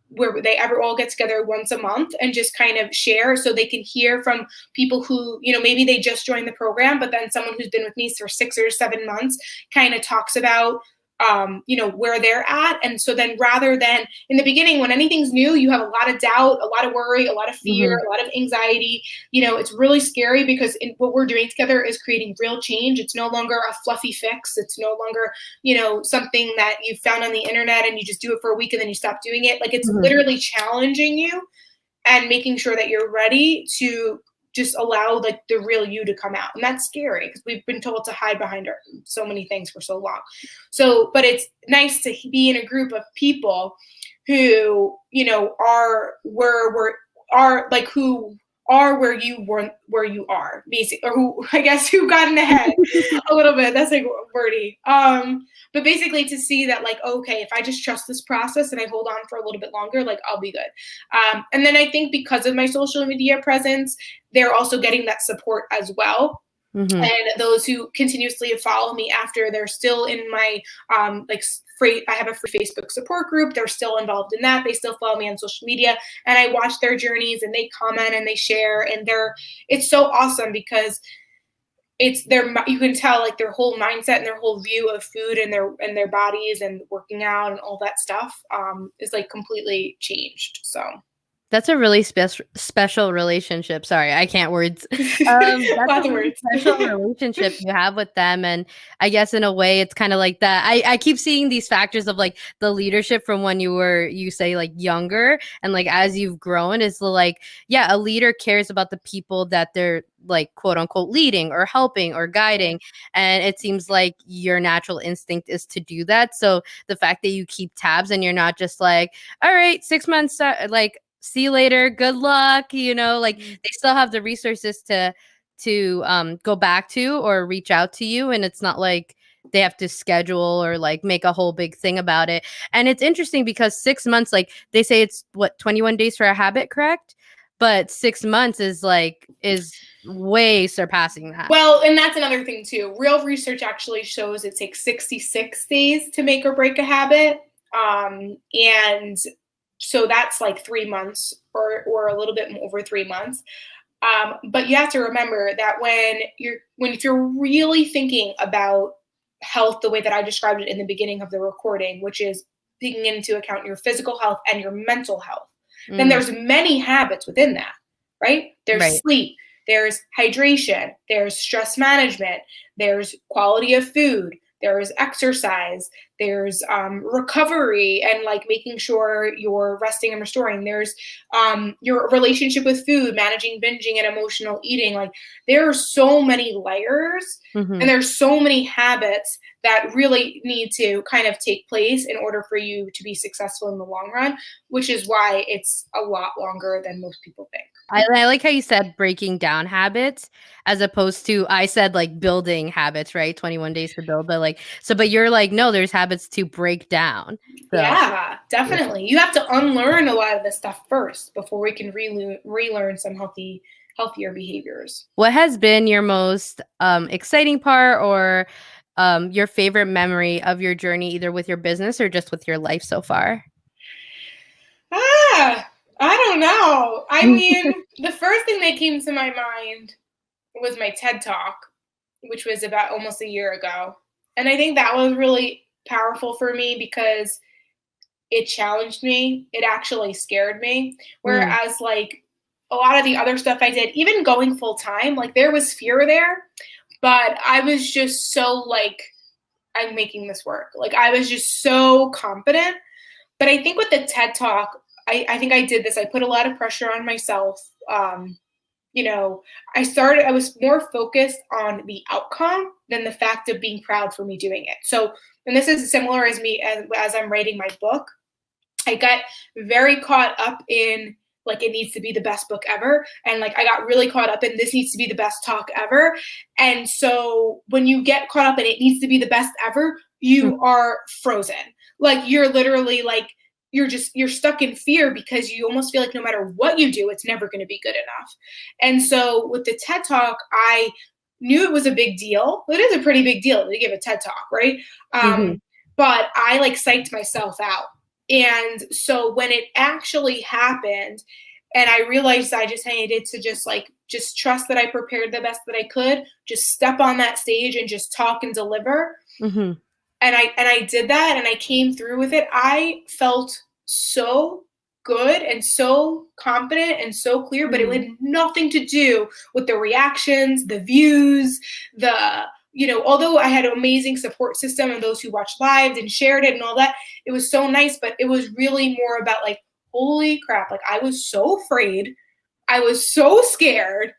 Speaker 2: where they all get together once a month and just kind of share, so they can hear from people who, maybe they just joined the program, but then someone who's been with me for 6 or 7 months kind of talks about where they're at. And so then, rather than in the beginning, when anything's new, you have a lot of doubt, a lot of worry, a lot of fear, a lot of anxiety. It's really scary, because what we're doing together is creating real change. It's no longer a fluffy fix. It's no longer, something that you found on the internet and you just do it for a week and then you stop doing it. Like, it's literally challenging you and making sure that you're ready to just allow like the real you to come out. And that's scary, because we've been told to hide behind so many things for so long. So, but it's nice to be in a group of people who, are where you are, basically, or who got in the head a little bit. That's like wordy. But basically to see that, like, okay, if I just trust this process and I hold on for a little bit longer, like, I'll be good. And then I think because of my social media presence, they're also getting that support as well. And those who continuously follow me after, they're still in my, I have a free Facebook support group. They're still involved in that. They still follow me on social media, and I watch their journeys, and they comment and they share, and it's so awesome, because you can tell like their whole mindset and their whole view of food and their bodies and working out and all that stuff is like completely changed. So
Speaker 1: that's a really special relationship. Sorry, I can't words. That's a really special relationship you have with them. And I guess in a way, it's kind of like that. I keep seeing these factors of like the leadership from when you say like younger, and like as you've grown, is like, yeah, a leader cares about the people that they're like quote unquote leading or helping or guiding. And it seems like your natural instinct is to do that. So the fact that you keep tabs and you're not just like, all right, 6 months, like, see you later, good luck, like they still have the resources to go back to or reach out to you. And it's not like they have to schedule or like make a whole big thing about it. And it's interesting because 6 months, like they say it's 21 days for a habit, correct? But 6 months is way surpassing that.
Speaker 2: Well, and that's another thing too. Real research actually shows it takes 66 days to make or break a habit. And so that's like 3 months or a little bit over 3 months. But you have to remember that if you're really thinking about health the way that I described it in the beginning of the recording, which is taking into account your physical health and your mental health, then there's many habits within that, right? There's sleep, there's hydration, there's stress management, there's quality of food, there's exercise, there's recovery and like making sure you're resting and restoring. There's your relationship with food, managing binging and emotional eating. Like there are so many layers
Speaker 1: Mm-hmm.
Speaker 2: and there's so many habits that really need to kind of take place in order for you to be successful in the long run, which is why it's a lot longer than most people think.
Speaker 1: I like how you said breaking down habits as opposed to I said like building habits, right? 21 days to build, but like but you're like, no, there's habits to break down. So
Speaker 2: Yeah, definitely. You have to unlearn a lot of this stuff first before we can relearn some healthier behaviors.
Speaker 1: what has been your most exciting part or your favorite memory of your journey, either with your business or just with your life so far?
Speaker 2: I don't know. I mean, the first thing that came to my mind was my TED Talk, which was about almost a year ago. And I think that was really powerful for me because it challenged me. It actually scared me. Whereas like a lot of the other stuff I did, even going full time, like there was fear there, but I was just so like, I'm making this work. Like I was just so confident. But I think with the TED Talk, I think I did this. I put a lot of pressure on myself. You know, I was more focused on the outcome than the fact of being proud for me doing it. So, and this is similar as I'm writing my book. I got very caught up in like it needs to be the best book ever. And like I got really caught up in this needs to be the best talk ever. And so when you get caught up in it needs to be the best ever, you are frozen. Like you're literally like you're stuck in fear because you almost feel like no matter what you do, it's never going to be good enough. And so with the TED Talk, I knew it was a big deal. It is a pretty big deal to give a TED Talk, right? But I like psyched myself out. And so when it actually happened and I realized I just needed to just trust that I prepared the best that I could, just step on that stage and just talk and deliver. And I did that and I came through with it. I felt so good and so confident and so clear, but it had nothing to do with the reactions, the views, although I had an amazing support system and those who watched live and shared it and all that, it was so nice, but it was really more about like, holy crap, like I was so afraid. I was so scared,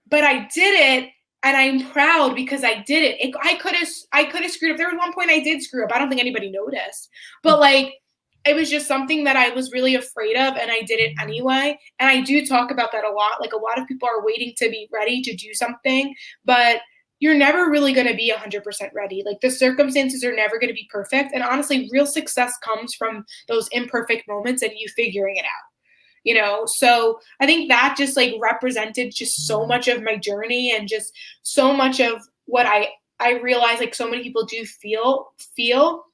Speaker 2: but I did it. And I'm proud because I did it. I could have screwed up. There was one point I did screw up. I don't think anybody noticed. But like, it was just something that I was really afraid of and I did it anyway. And I do talk about that a lot. Like a lot of people are waiting to be ready to do something, but you're never really going to be 100% ready. Like the circumstances are never going to be perfect. And honestly, real success comes from those imperfect moments and you figuring it out. So I think that just like represented just so much of my journey and just so much of what I realized like so many people do feel,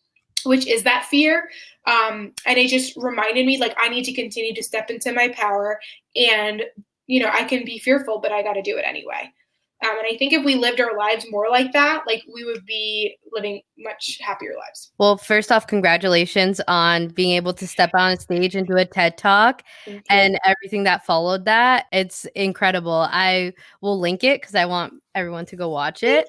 Speaker 2: which is that fear. And it just reminded me like I need to continue to step into my power and, I can be fearful, but I got to do it anyway. And I think if we lived our lives more like that, like we would be living much happier lives.
Speaker 1: Well, first off, congratulations on being able to step on a stage and do a TED Talk and everything that followed that. It's incredible. I will link it because I want everyone to go watch it.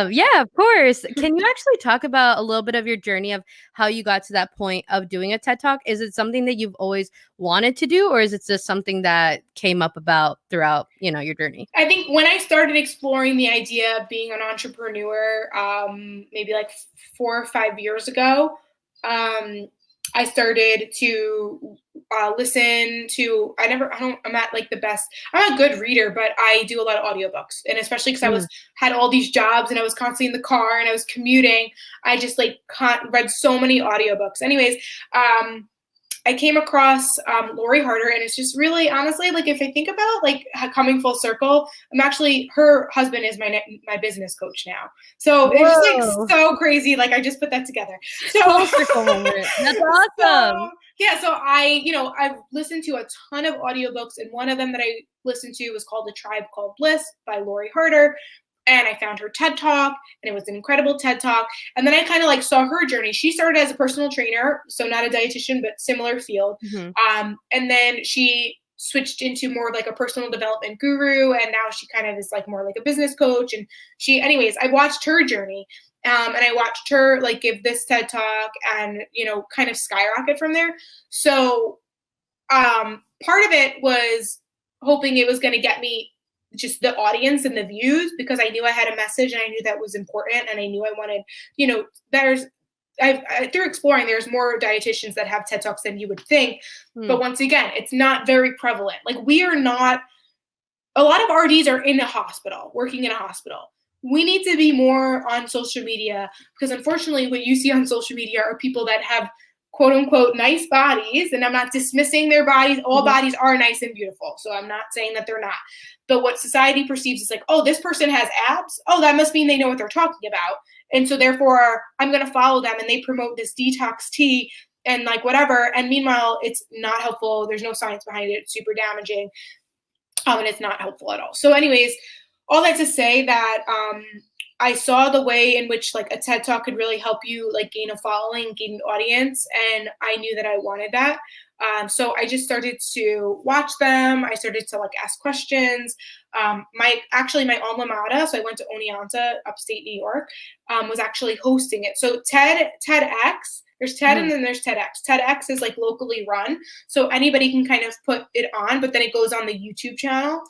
Speaker 1: Yeah, of course. Can you actually talk about a little bit of your journey of how you got to that point of doing a TED Talk? Is it something that you've always wanted to do, or is it just something that came up about throughout, your journey?
Speaker 2: I think when I started exploring the idea of being an entrepreneur, maybe like 4 or 5 years ago, I started to listen to, I'm not like the best, I'm a good reader, but I do a lot of audiobooks. And especially because had all these jobs and I was constantly in the car and I was commuting, I just like read so many audiobooks. Anyways, I came across Lori Harder, and it's just really, honestly, like if I think about like coming full circle, her husband is my business coach now. So it's just like so crazy. Like I just put that together. So
Speaker 1: that's awesome.
Speaker 2: So I've listened to a ton of audiobooks, and one of them that I listened to was called The Tribe Called Bliss by Lori Harder. And I found her TED Talk, and it was an incredible TED Talk. And then I kind of like saw her journey. She started as a personal trainer, so not a dietitian, but similar field. And then she switched into more of like a personal development guru. And now she kind of is like more like a business coach. And anyways, I watched her journey. And I watched her like give this TED Talk and, you know, kind of skyrocket from there. So part of it was hoping it was going to get me just the audience and the views, because I knew I had a message and I knew that was important. And I knew I wanted, you know, through exploring, there's more dietitians that have TED Talks than you would think. But once again, it's not very prevalent. Like a lot of RDs are in a hospital, working in a hospital. We need to be more on social media, because unfortunately what you see on social media are people that have quote unquote nice bodies. And I'm not dismissing their bodies. All bodies are nice and beautiful. So I'm not saying that they're not. But what society perceives is like, oh, this person has abs. Oh, that must mean they know what they're talking about. And so therefore I'm going to follow them, and they promote this detox tea and like whatever. And meanwhile, it's not helpful. There's no science behind it. It's super damaging. And it's not helpful at all. So anyways, all that to say that I saw the way in which like a TED Talk could really help you like gain a following, gain an audience. And I knew that I wanted that. So I just started to watch them. I started to like ask questions. My alma mater, so I went to Oneonta, upstate New York, was actually hosting it. So TEDx, there's TED and then there's TEDx. TEDx is like locally run. So anybody can kind of put it on, but then it goes on the YouTube channel.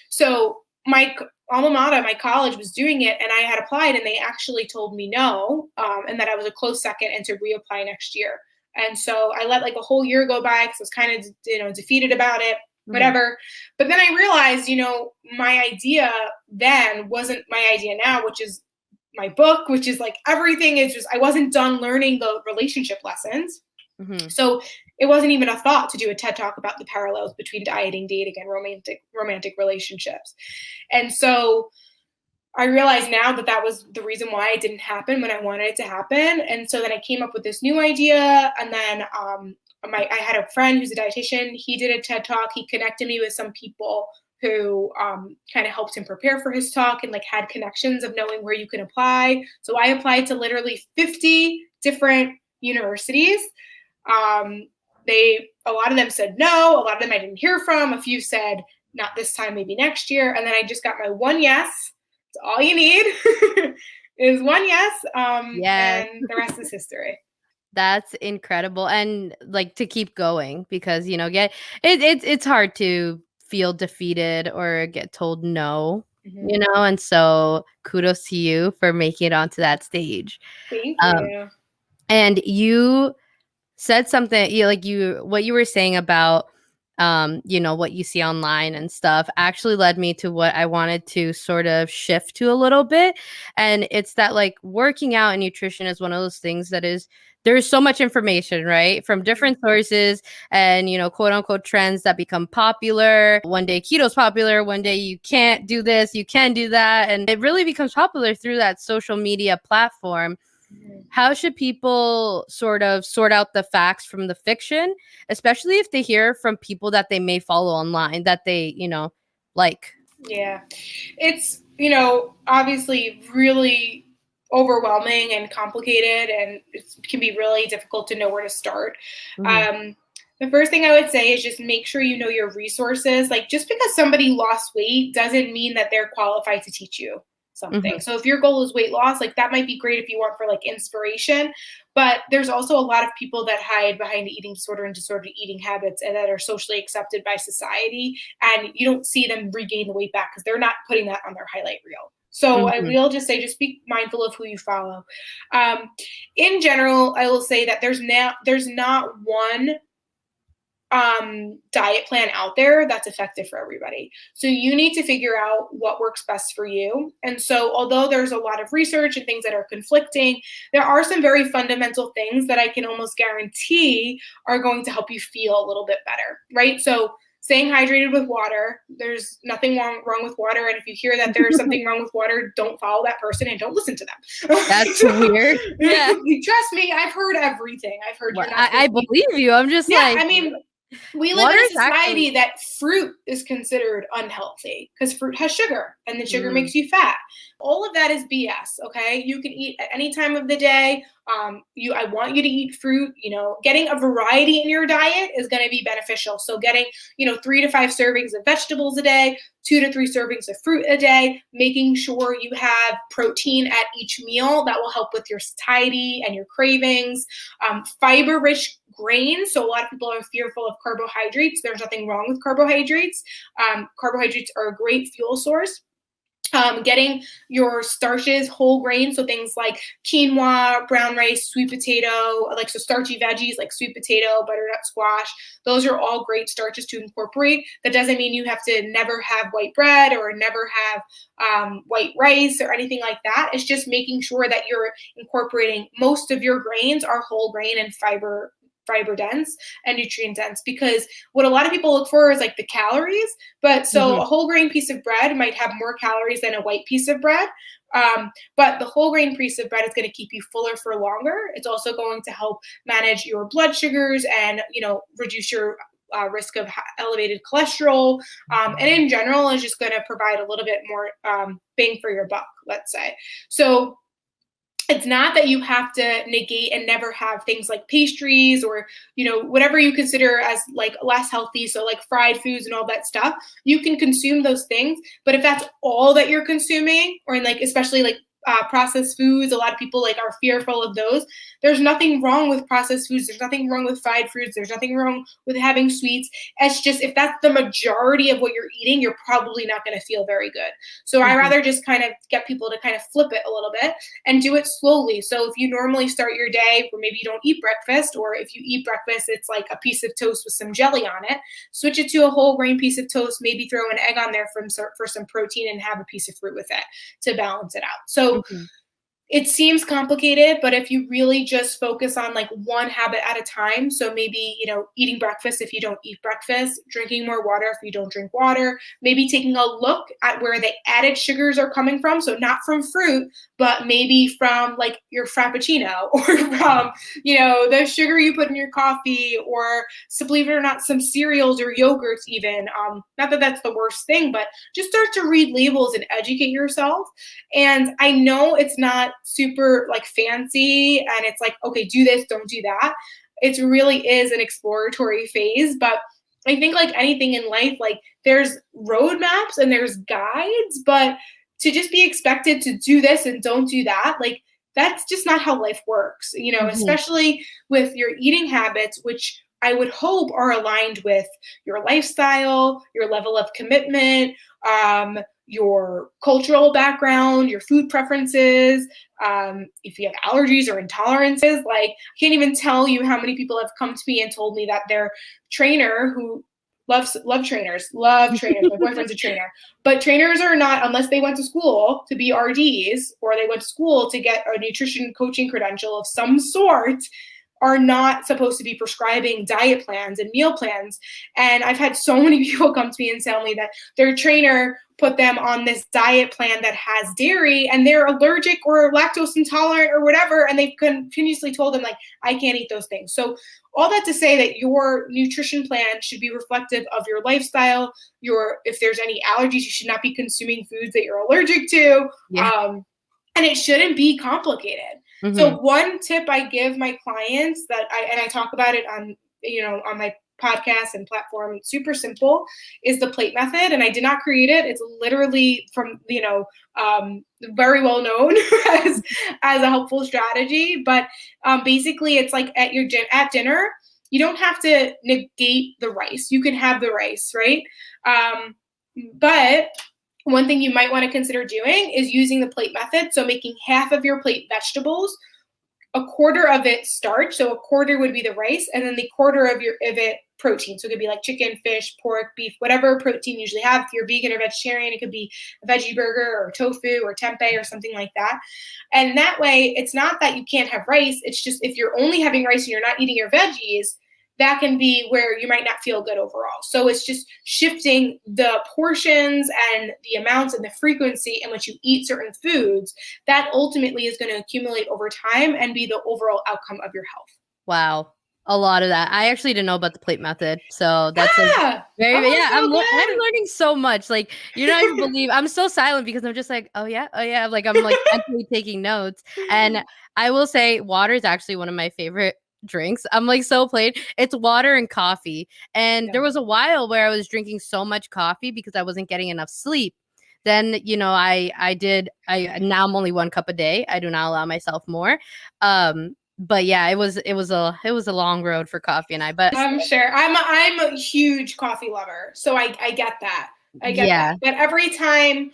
Speaker 2: So my alma mater, my college, was doing it, and I had applied, and they actually told me no, and that I was a close second and to reapply next year. And so I let like a whole year go by because I was kind of, you know, defeated about it, whatever. But then I realized, you know, my idea then wasn't my idea now, which is my book, which is like everything is just, I wasn't done learning the relationship lessons. So it wasn't even a thought to do a TED Talk about the parallels between dieting, dating, and romantic relationships. And so I realize now that that was the reason why it didn't happen when I wanted it to happen. And so then I came up with this new idea. And then I had a friend who's a dietitian. He did a TED Talk. He connected me with some people who kind of helped him prepare for his talk and like had connections of knowing where you can apply. So I applied to literally 50 different universities. A lot of them said no. A lot of them I didn't hear from. A few said not this time, maybe next year. And then I just got my one yes. It's all you need is one yes.
Speaker 1: Yes.
Speaker 2: And the rest is history.
Speaker 1: That's incredible. And like to keep going, because, you know, it's hard to feel defeated or get told no, you know, and so kudos to you for making it onto that stage.
Speaker 2: Thank you.
Speaker 1: And you said something, what you were saying about you know, what you see online and stuff actually led me to what I wanted to sort of shift to a little bit. And it's that like working out and nutrition is one of those things that there's so much information, right? From different sources and, you know, quote unquote trends that become popular. One day keto's popular. One day you can't do this, you can do that. And it really becomes popular through that social media platform. How should people sort of sort out the facts from the fiction, especially if they hear from people that they may follow online that they, you know, like?
Speaker 2: Yeah, it's, you know, obviously really overwhelming and complicated, and it can be really difficult to know where to start. The first thing I would say is just make sure you know your resources. Like, just because somebody lost weight doesn't mean that they're qualified to teach you something. So if your goal is weight loss, like that might be great if you want for like inspiration, but there's also a lot of people that hide behind the eating disorder and disordered eating habits and that are socially accepted by society. And you don't see them regain the weight back because they're not putting that on their highlight reel. So I will just say, just be mindful of who you follow. In general, I will say that there's not one diet plan out there that's effective for everybody. So you need to figure out what works best for you. And so although there's a lot of research and things that are conflicting, there are some very fundamental things that I can almost guarantee are going to help you feel a little bit better, right? So staying hydrated with water, there's nothing wrong with water. And if you hear that there's something wrong with water, don't follow that person and don't listen to them.
Speaker 1: That's weird. Yeah.
Speaker 2: Trust me, I've heard everything. I've heard.
Speaker 1: Well, I believe you. I'm just like,
Speaker 2: I mean, we live in a society that fruit is considered unhealthy because fruit has sugar and the sugar makes you fat. All of that is BS, okay? You can eat at any time of the day. I want you to eat fruit. Getting a variety in your diet is going to be beneficial. So getting, 3 to 5 servings of vegetables a day, 2 to 3 servings of fruit a day, making sure you have protein at each meal. That will help with your satiety and your cravings. Fiber-rich grains. So a lot of people are fearful of carbohydrates. There's nothing wrong with carbohydrates. Carbohydrates are a great fuel source. Getting your starches, whole grains, so things like quinoa, brown rice, sweet potato, so starchy veggies like sweet potato, butternut squash. Those are all great starches to incorporate. That doesn't mean you have to never have white bread or never have white rice or anything like that. It's just making sure that you're incorporating most of your grains are whole grain and fiber dense and nutrient dense, because what a lot of people look for is like the calories. But so a whole grain piece of bread might have more calories than a white piece of bread. But the whole grain piece of bread is going to keep you fuller for longer. It's also going to help manage your blood sugars and, reduce your risk of elevated cholesterol. And in general, is just going to provide a little bit more bang for your buck, let's say. So it's not that you have to negate and never have things like pastries or, whatever you consider as like less healthy. So like fried foods and all that stuff, you can consume those things. But if that's all that you're consuming, or especially processed foods, a lot of people are fearful of those. There's nothing wrong with processed foods. There's nothing wrong with fried foods. There's nothing wrong with having sweets. It's just, if that's the majority of what you're eating, you're probably not going to feel very good. So I rather just kind of get people to kind of flip it a little bit and do it slowly. So if you normally start your day where maybe you don't eat breakfast, or if you eat breakfast, it's like a piece of toast with some jelly on it, switch it to a whole grain piece of toast, maybe throw an egg on there for some protein, and have a piece of fruit with it to balance it out. So it seems complicated, but if you really just focus on one habit at a time, so maybe, eating breakfast if you don't eat breakfast, drinking more water if you don't drink water, maybe taking a look at where the added sugars are coming from. So not from fruit, but maybe from your Frappuccino, or from, the sugar you put in your coffee, or, so believe it or not, some cereals or yogurts even. Not that that's the worst thing, but just start to read labels and educate yourself. And I know it's not super fancy, and it's okay, do this, don't do that. It really is an exploratory phase. But I think anything in life, there's roadmaps and there's guides, but to just be expected to do this and don't do that, that's just not how life works, especially with your eating habits, which I would hope are aligned with your lifestyle, your level of commitment, your cultural background, your food preferences, if you have allergies or intolerances. I can't even tell you how many people have come to me and told me that their trainer, who love trainers. My boyfriend's a trainer. But trainers are not, unless they went to school to be RDs, or they went to school to get a nutrition coaching credential of some sort, are not supposed to be prescribing diet plans and meal plans. And I've had so many people come to me and tell me that their trainer put them on this diet plan that has dairy, and they're allergic or lactose intolerant or whatever, and they've continuously told them I can't eat those things. So all that to say that your nutrition plan should be reflective of your lifestyle. If there's any allergies, you should not be consuming foods that you're allergic to. Yeah. And it shouldn't be complicated. So one tip I give my clients that I talk about it on my podcast and platform, it's super simple, is the plate method. And I did not create it. It's literally from, very well known as a helpful strategy. But basically it's at dinner, you don't have to negate the rice. You can have the rice, right? But one thing you might want to consider doing is using the plate method. So making half of your plate vegetables, a quarter of it starch. So a quarter would be the rice, and then the quarter of it protein. So it could be chicken, fish, pork, beef, whatever protein you usually have. If you're vegan or vegetarian, it could be a veggie burger or tofu or tempeh or something like that. And that way, it's not that you can't have rice. It's just, if you're only having rice and you're not eating your veggies, that can be where you might not feel good overall. So it's just shifting the portions and the amounts and the frequency in which you eat certain foods that ultimately is going to accumulate over time and be the overall outcome of your health.
Speaker 1: Wow. a lot of that. I actually didn't know about the plate method. So that's like very,
Speaker 2: Oh,
Speaker 1: yeah,
Speaker 2: so
Speaker 1: I'm
Speaker 2: good.
Speaker 1: learning so much. Like, you're not even believe, I'm so silent because I'm just like, oh yeah, oh yeah. Like, I'm like mentally taking notes. And I will say water is actually one of my favorite drinks. I'm like so plain. It's water and coffee. And there was a while where I was drinking so much coffee because I wasn't getting enough sleep. Then, I now I'm only 1 cup a day. I do not allow myself more. But yeah, it was a long road for coffee and I, but
Speaker 2: I'm sure. I'm a huge coffee lover, so I get that. I get
Speaker 1: yeah.
Speaker 2: that. But every time,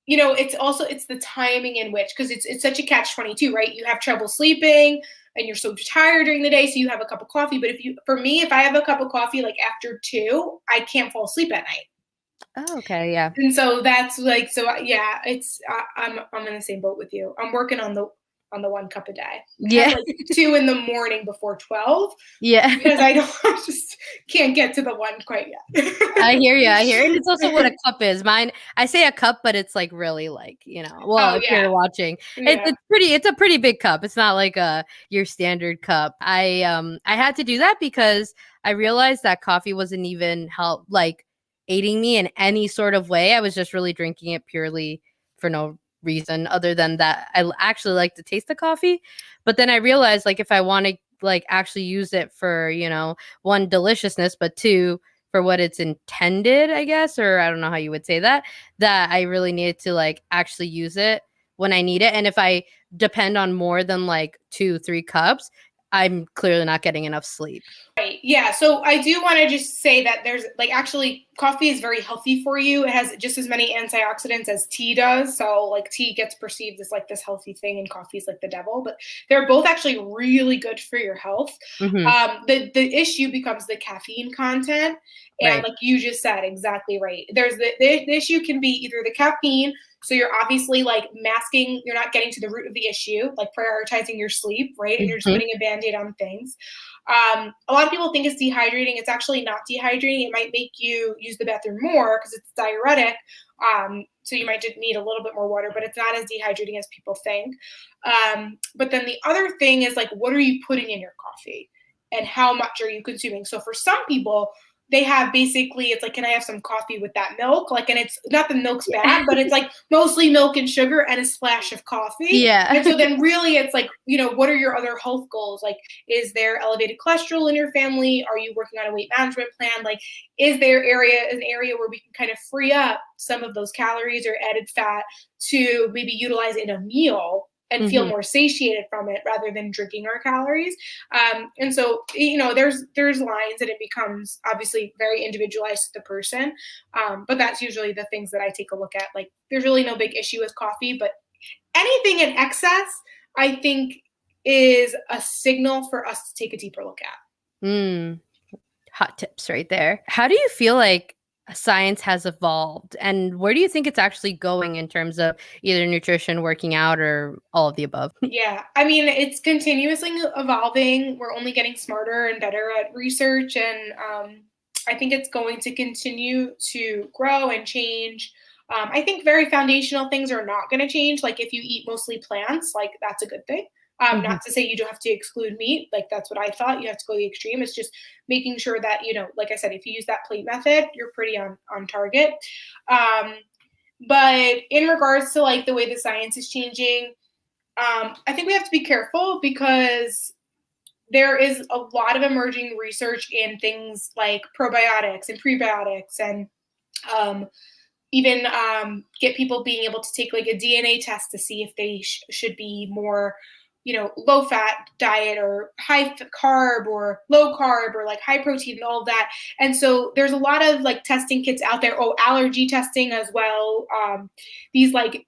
Speaker 2: it's the timing in which, because it's such a catch-22, right? You have trouble sleeping and you're so tired during the day, so you have a cup of coffee. But if I have a cup of coffee like after 2, I can't fall asleep at night.
Speaker 1: Oh, okay, yeah.
Speaker 2: And so that's like, yeah, I'm in the same boat with you. I'm working on the 1 cup a day. I have
Speaker 1: Yeah.
Speaker 2: like 2 in the morning before 12
Speaker 1: Yeah.
Speaker 2: because I just can't get to the 1 quite yet.
Speaker 1: I hear you. I hear, and it's also what a cup is. Mine, I say a cup, but it's like really like, well,
Speaker 2: Oh
Speaker 1: if
Speaker 2: yeah.
Speaker 1: you're watching,
Speaker 2: Yeah.
Speaker 1: it's a pretty big cup. It's not like your standard cup. I had to do that because I realized that coffee wasn't even aiding me in any sort of way. I was just really drinking it purely for no reason other than that actually like the taste of coffee. But then I realized, like, if I want to like actually use it for, one, deliciousness, but two, for what it's intended, I guess, or I don't know how you would say that I really needed to like actually use it when I need it. And if I depend on more than like 2-3 cups, I'm clearly not getting enough sleep.
Speaker 2: Right. Yeah. So I do want to just say that there's like, actually, coffee is very healthy for you. It has just as many antioxidants as tea does. So like tea gets perceived as like this healthy thing and coffee is like the devil, but they're both actually really good for your health.
Speaker 1: Mm-hmm.
Speaker 2: The issue becomes the caffeine content. And
Speaker 1: Right.
Speaker 2: like you just said, exactly right. There's the issue can be either the caffeine. So you're obviously like masking, you're not getting to the root of the issue, like prioritizing your sleep, right? And you're just
Speaker 1: Mm-hmm.
Speaker 2: putting a Band-Aid on things. A lot of people think it's dehydrating. It's actually not dehydrating. It might make you use the bathroom more because it's diuretic. So you might just need a little bit more water, but it's not as dehydrating as people think. But then the other thing is like, what are you putting in your coffee and how much are you consuming? So for some people, they have basically, it's like, can I have some coffee with that milk? Like, and it's not the milk's bad, but it's like mostly milk and sugar and a splash of coffee.
Speaker 1: Yeah.
Speaker 2: And so then really it's like, what are your other health goals? Like, is there elevated cholesterol in your family? Are you working on a weight management plan? Like, is there an area where we can kind of free up some of those calories or added fat to maybe utilize in a meal and feel more satiated from it rather than drinking our calories. And so, there's lines and it becomes obviously very individualized to the person. But that's usually the things that I take a look at. Like, there's really no big issue with coffee, but anything in excess, I think, is a signal for us to take a deeper look at.
Speaker 1: Hot tips right there. How do you feel like science has evolved, and where do you think it's actually going in terms of either nutrition, working out, or all of the above?
Speaker 2: Yeah, I mean, it's continuously evolving. We're only getting smarter and better at research, and I think it's going to continue to grow and change. I think very foundational things are not going to change. Like, if you eat mostly plants, like, that's a good thing. Not to say you don't have to exclude meat. Like, that's what I thought. You have to go to the extreme. It's just making sure that, like I said, if you use that plate method, you're pretty on target. But in regards to like the way the science is changing, I think we have to be careful because there is a lot of emerging research in things like probiotics and prebiotics and even get people being able to take like a DNA test to see if they should be more, low fat diet or high carb or low carb or like high protein and all of that. And so there's a lot of like testing kits out there. Oh, allergy testing as well. These like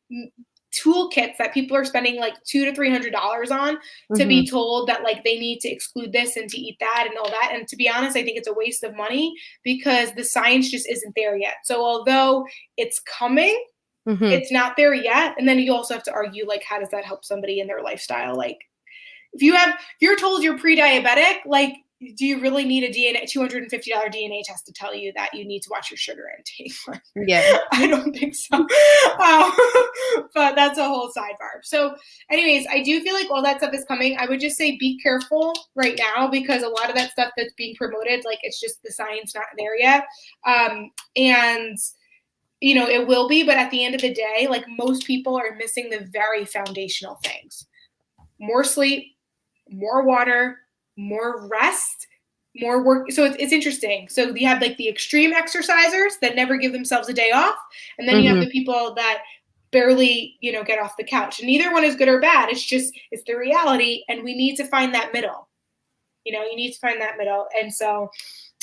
Speaker 2: toolkits that people are spending like $200 to $300 on to be told that like they need to exclude this and to eat that and all that. And to be honest, I think it's a waste of money because the science just isn't there yet. So although it's coming, it's not there yet. And then you also have to argue, like, how does that help somebody in their lifestyle? Like, if you're told you're pre-diabetic, like, do you really need a $250 DNA test to tell you that you need to watch your sugar intake?
Speaker 1: Yeah.
Speaker 2: I don't think so. But that's a whole sidebar. So anyways, I do feel like all that stuff is coming. I would just say be careful right now, because a lot of that stuff that's being promoted, like, it's just the science not there yet. And it will be, but at the end of the day, like, most people are missing the very foundational things. More sleep, more water, more rest, more work. So it's interesting. So you have like the extreme exercisers that never give themselves a day off. And then you have the people that barely, get off the couch. And neither one is good or bad. It's the reality. And we need to find that middle. You need to find that middle. And so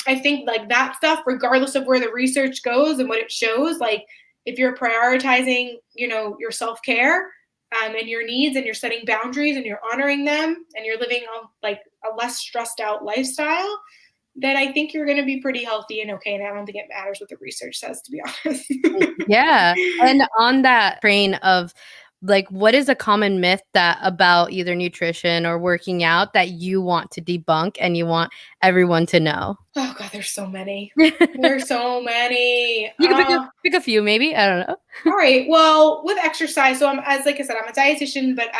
Speaker 2: I think like that stuff, regardless of where the research goes and what it shows, like if you're prioritizing, your self-care, and your needs, and you're setting boundaries and you're honoring them, and you're living like a less stressed out lifestyle, then I think you're going to be pretty healthy and okay. And I don't think it matters what the research says, to be honest.
Speaker 1: Yeah. And on that train of like, what is a common myth about either nutrition or working out that you want to debunk and you want everyone to know?
Speaker 2: Oh God, there's so many. There's so many.
Speaker 1: You can pick a few, maybe. I don't know.
Speaker 2: All right. Well, with exercise, so like I said, I'm a dietitian, but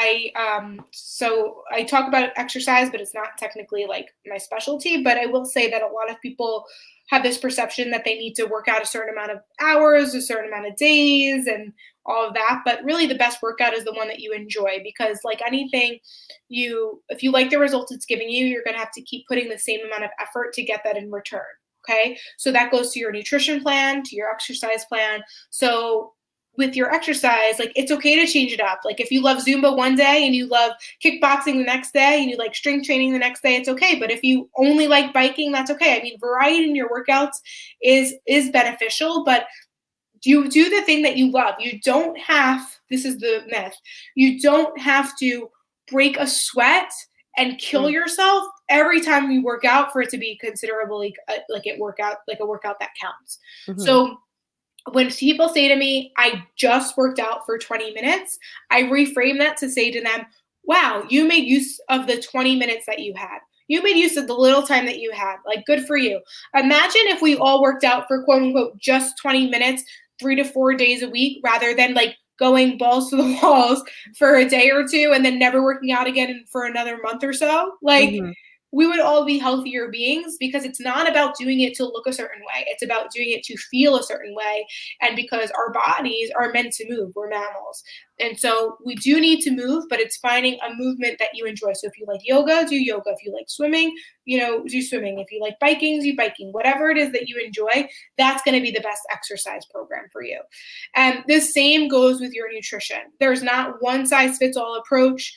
Speaker 2: so I talk about exercise, but it's not technically like my specialty. But I will say that a lot of people have this perception that they need to work out a certain amount of hours, a certain amount of days, and all of that. But really the best workout is the one that you enjoy, because like anything, if you like the results it's giving you, you're going to have to keep putting the same amount of effort to get that in return. Okay. So that goes to your nutrition plan, to your exercise plan. So with your exercise, like it's okay to change it up. Like if you love Zumba one day and you love kickboxing the next day and you like strength training the next day, it's okay. But if you only like biking, that's okay. I mean, variety in your workouts is beneficial, but you do the thing that you love. You don't have, this is the myth, you don't have to break a sweat and kill yourself every time you work out for it to be considerably like a workout that counts. So when people say to me, I just worked out for 20 minutes, I reframe that to say to them, wow, you made use of the 20 minutes that you had. You made use of the little time that you had. Like, good for you. Imagine if we all worked out for quote unquote just 20 minutes, 3 to 4 days a week, rather than like going balls to the walls for a day or two and then never working out again for another month or so. Like, we would all be healthier beings, because it's not about doing it to look a certain way. It's about doing it to feel a certain way. And because our bodies are meant to move, we're mammals. And so we do need to move, but it's finding a movement that you enjoy. So if you like yoga, do yoga. If you like swimming, do swimming. If you like biking, do biking. Whatever it is that you enjoy, that's going to be the best exercise program for you. And the same goes with your nutrition. There's not one size fits all approach.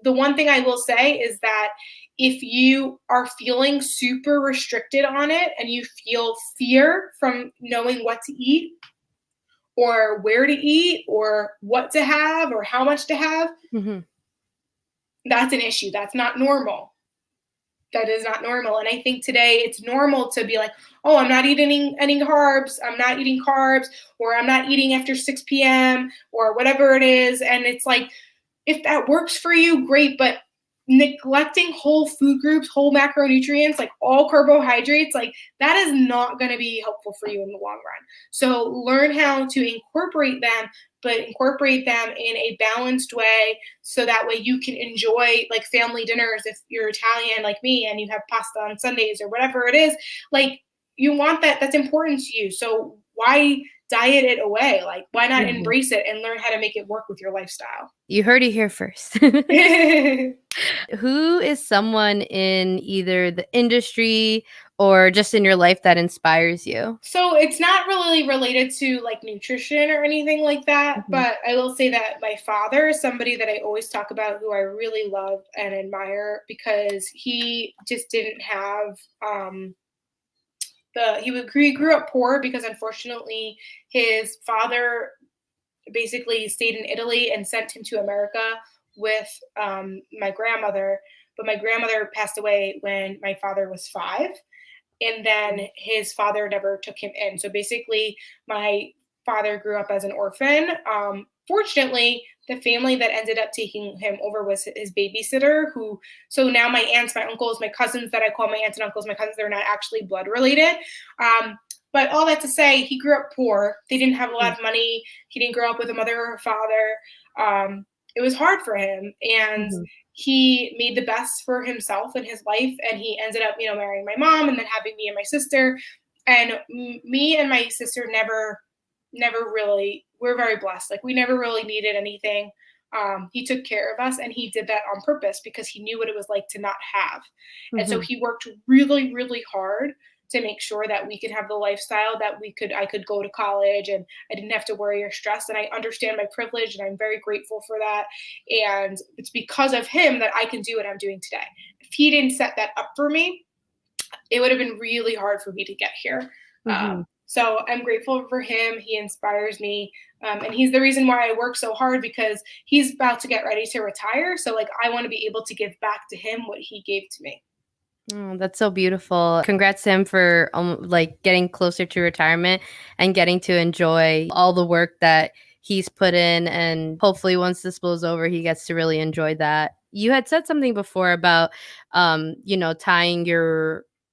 Speaker 2: The one thing I will say is that if you are feeling super restricted on it and you feel fear from knowing what to eat or where to eat or what to have or how much to have, that's an issue. That's not normal. That is not normal. And I think today it's normal to be like, oh, I'm not eating any carbs. I'm not eating carbs, or I'm not eating after 6 p.m. or whatever it is. And it's like, if that works for you, great. But neglecting whole food groups, whole macronutrients, like all carbohydrates, like that is not going to be helpful for you in the long run. So learn how to incorporate them, but incorporate them in a balanced way, so that way you can enjoy like family dinners. If you're Italian like me and you have pasta on Sundays or whatever it is, like you want that, that's important to you. So why diet it away? Like, why not embrace it and learn how to make it work with your lifestyle?
Speaker 1: You heard it here first. Who is someone in either the industry or just in your life that inspires you?
Speaker 2: So it's not really related to like nutrition or anything like that, but I will say that my father is somebody that I always talk about, who I really love and admire, because he just didn't have he grew up poor, because unfortunately his father basically stayed in Italy and sent him to America with my grandmother. But my grandmother passed away when my father was 5. And then his father never took him in. So basically my father grew up as an orphan. Fortunately, the family that ended up taking him over was his babysitter, so now my aunts, my uncles, my cousins that I call my aunts and uncles, my cousins, they're not actually blood related. But all that to say, he grew up poor. They didn't have a lot of money. He didn't grow up with a mother or a father. It was hard for him. And he made the best for himself and his life. And he ended up, marrying my mom and then having me and my sister. And me and my sister never really, we're very blessed. Like, we never really needed anything. He took care of us, and he did that on purpose because he knew what it was like to not have. And so he worked really, really hard to make sure that we could have the lifestyle that I could go to college and I didn't have to worry or stress. And I understand my privilege, and I'm very grateful for that. And it's because of him that I can do what I'm doing today. If he didn't set that up for me, it would have been really hard for me to get here. So I'm grateful for him. He inspires me. And he's the reason why I work so hard, because he's about to get ready to retire. So like, I want to be able to give back to him what he gave to me.
Speaker 1: Oh, that's so beautiful. Congrats to him for getting closer to retirement and getting to enjoy all the work that he's put in. And hopefully once this blows over, he gets to really enjoy that. You had said something before about, tying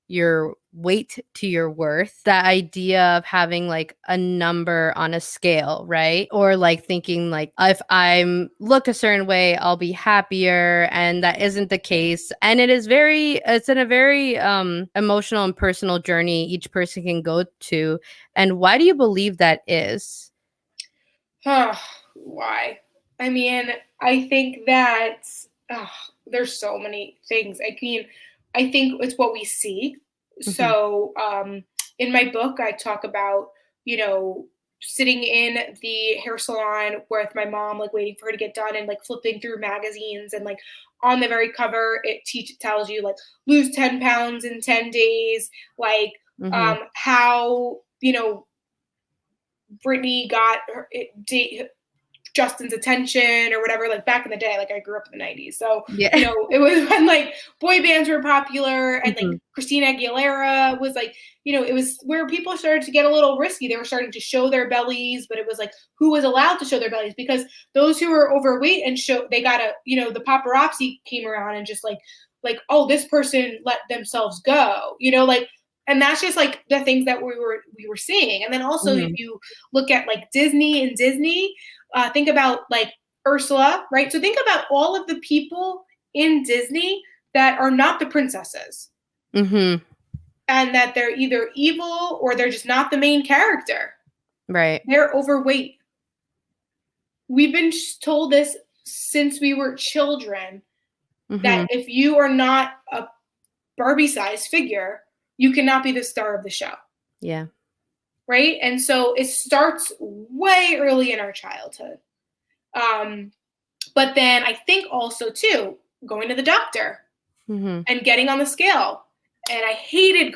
Speaker 1: your weight to your worth, that idea of having like a number on a scale, right? Or like thinking like, if I'm look a certain way, I'll be happier. And that isn't the case. And it's in a very emotional and personal journey each person can go to. And why do you believe that is?
Speaker 2: Why? I mean, I think that there's so many things. I think it's what we see. So in my book, I talk about, sitting in the hair salon with my mom, like waiting for her to get done and like flipping through magazines, and like on the very cover, it tells you like lose 10 pounds in 10 days, like how, Brittany got Justin's attention or whatever, like back in the day, like I grew up in the 90s. So, it was when like boy bands were popular, and like Christina Aguilera was like, it was where people started to get a little risky. They were starting to show their bellies, but it was like, who was allowed to show their bellies? Because those who were overweight and they got the paparazzi came around and just like, oh, this person let themselves go, and that's just like the things that we were seeing. And then also if you look at like Disney, think about like Ursula, right? So think about all of the people in Disney that are not the princesses. And that they're either evil or they're just not the main character.
Speaker 1: Right.
Speaker 2: They're overweight. We've been told this since we were children, that if you are not a Barbie-sized figure, you cannot be the star of the show.
Speaker 1: Yeah.
Speaker 2: Right? And so it starts way early in our childhood. But then I think also too, going to the doctor and getting on the scale. And I hated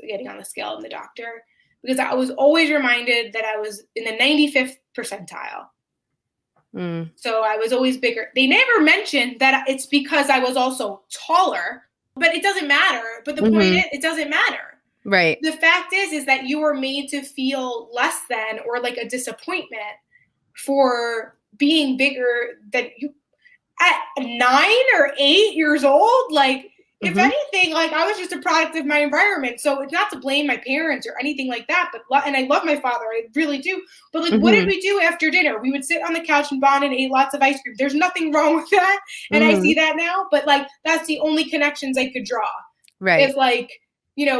Speaker 2: getting on the scale in the doctor, because I was always reminded that I was in the 95th percentile. So I was always bigger. They never mentioned that it's because I was also taller, but it doesn't matter. But the point is, it doesn't matter.
Speaker 1: Right.
Speaker 2: The fact is that you were made to feel less than, or like a disappointment for being bigger than you at 9 or 8 years old. Like, if anything, like I was just a product of my environment. So it's not to blame my parents or anything like that, and I love my father, I really do. But like, what did we do after dinner? We would sit on the couch and bond and ate lots of ice cream. There's nothing wrong with that. And I see that now, but like, that's the only connections I could draw.
Speaker 1: Right.
Speaker 2: It's like,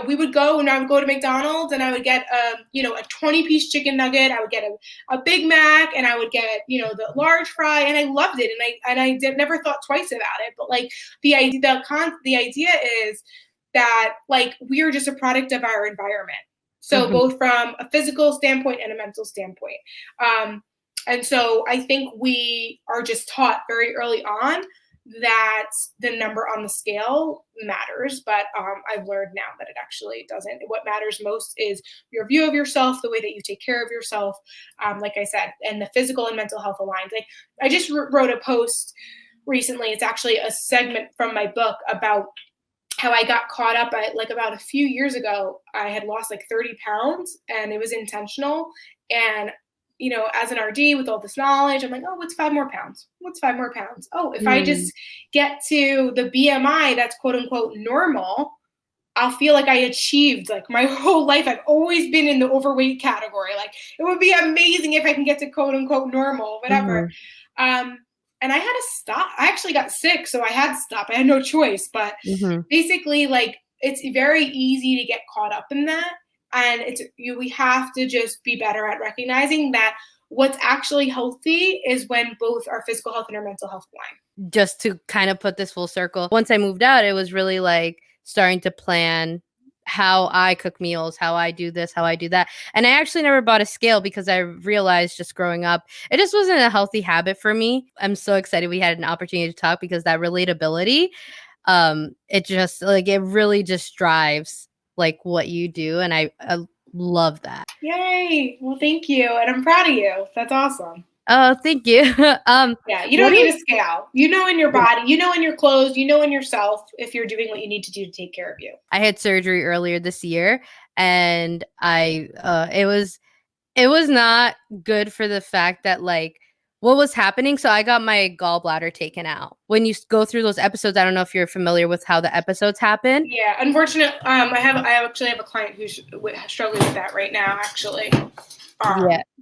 Speaker 2: we would go, and I would go to McDonald's, and I would get a 20-piece chicken nugget. I would get a Big Mac, and I would get, the large fry, and I loved it. And I never thought twice about it. But like the idea is that like we are just a product of our environment. So both from a physical standpoint and a mental standpoint. And so I think we are just taught very early on that the number on the scale matters, but I've learned now that it actually doesn't. What matters most is your view of yourself, the way that you take care of yourself, like I said, and the physical and mental health aligned. Like I just wrote a post recently. It's actually a segment from my book about how I got caught up at, like, about a few years ago, I had lost like 30 pounds, and it was intentional. And as an RD with all this knowledge, I'm like, oh, what's 5 more pounds? What's 5 more pounds? Oh, if I just get to the BMI that's quote unquote normal, I'll feel like I achieved like my whole life. I've always been in the overweight category. Like it would be amazing if I can get to quote unquote normal, whatever. And I had to stop. I actually got sick, so I had to stop. I had no choice. But basically, like it's very easy to get caught up in that. And we have to just be better at recognizing that what's actually healthy is when both our physical health and our mental health align.
Speaker 1: Just to kind of put this full circle, once I moved out, it was really like starting to plan how I cook meals, how I do this, how I do that. And I actually never bought a scale because I realized just growing up, it just wasn't a healthy habit for me. I'm so excited we had an opportunity to talk because that relatability, it just like, it really just drives like what you do. And I love that.
Speaker 2: Yay. Well, thank you. And I'm proud of you. That's awesome.
Speaker 1: Oh, thank you.
Speaker 2: Yeah, you don't need a scale. You know in your body, you know in your clothes, you know in yourself if you're doing what you need to do to take care of you.
Speaker 1: I had surgery earlier this year, and it was not good for the fact that like what was happening. So I got my gallbladder taken out. When you go through those episodes, I don't know if you're familiar with how the episodes happen.
Speaker 2: Yeah, unfortunately, I actually have a client who's struggling with that right now, actually.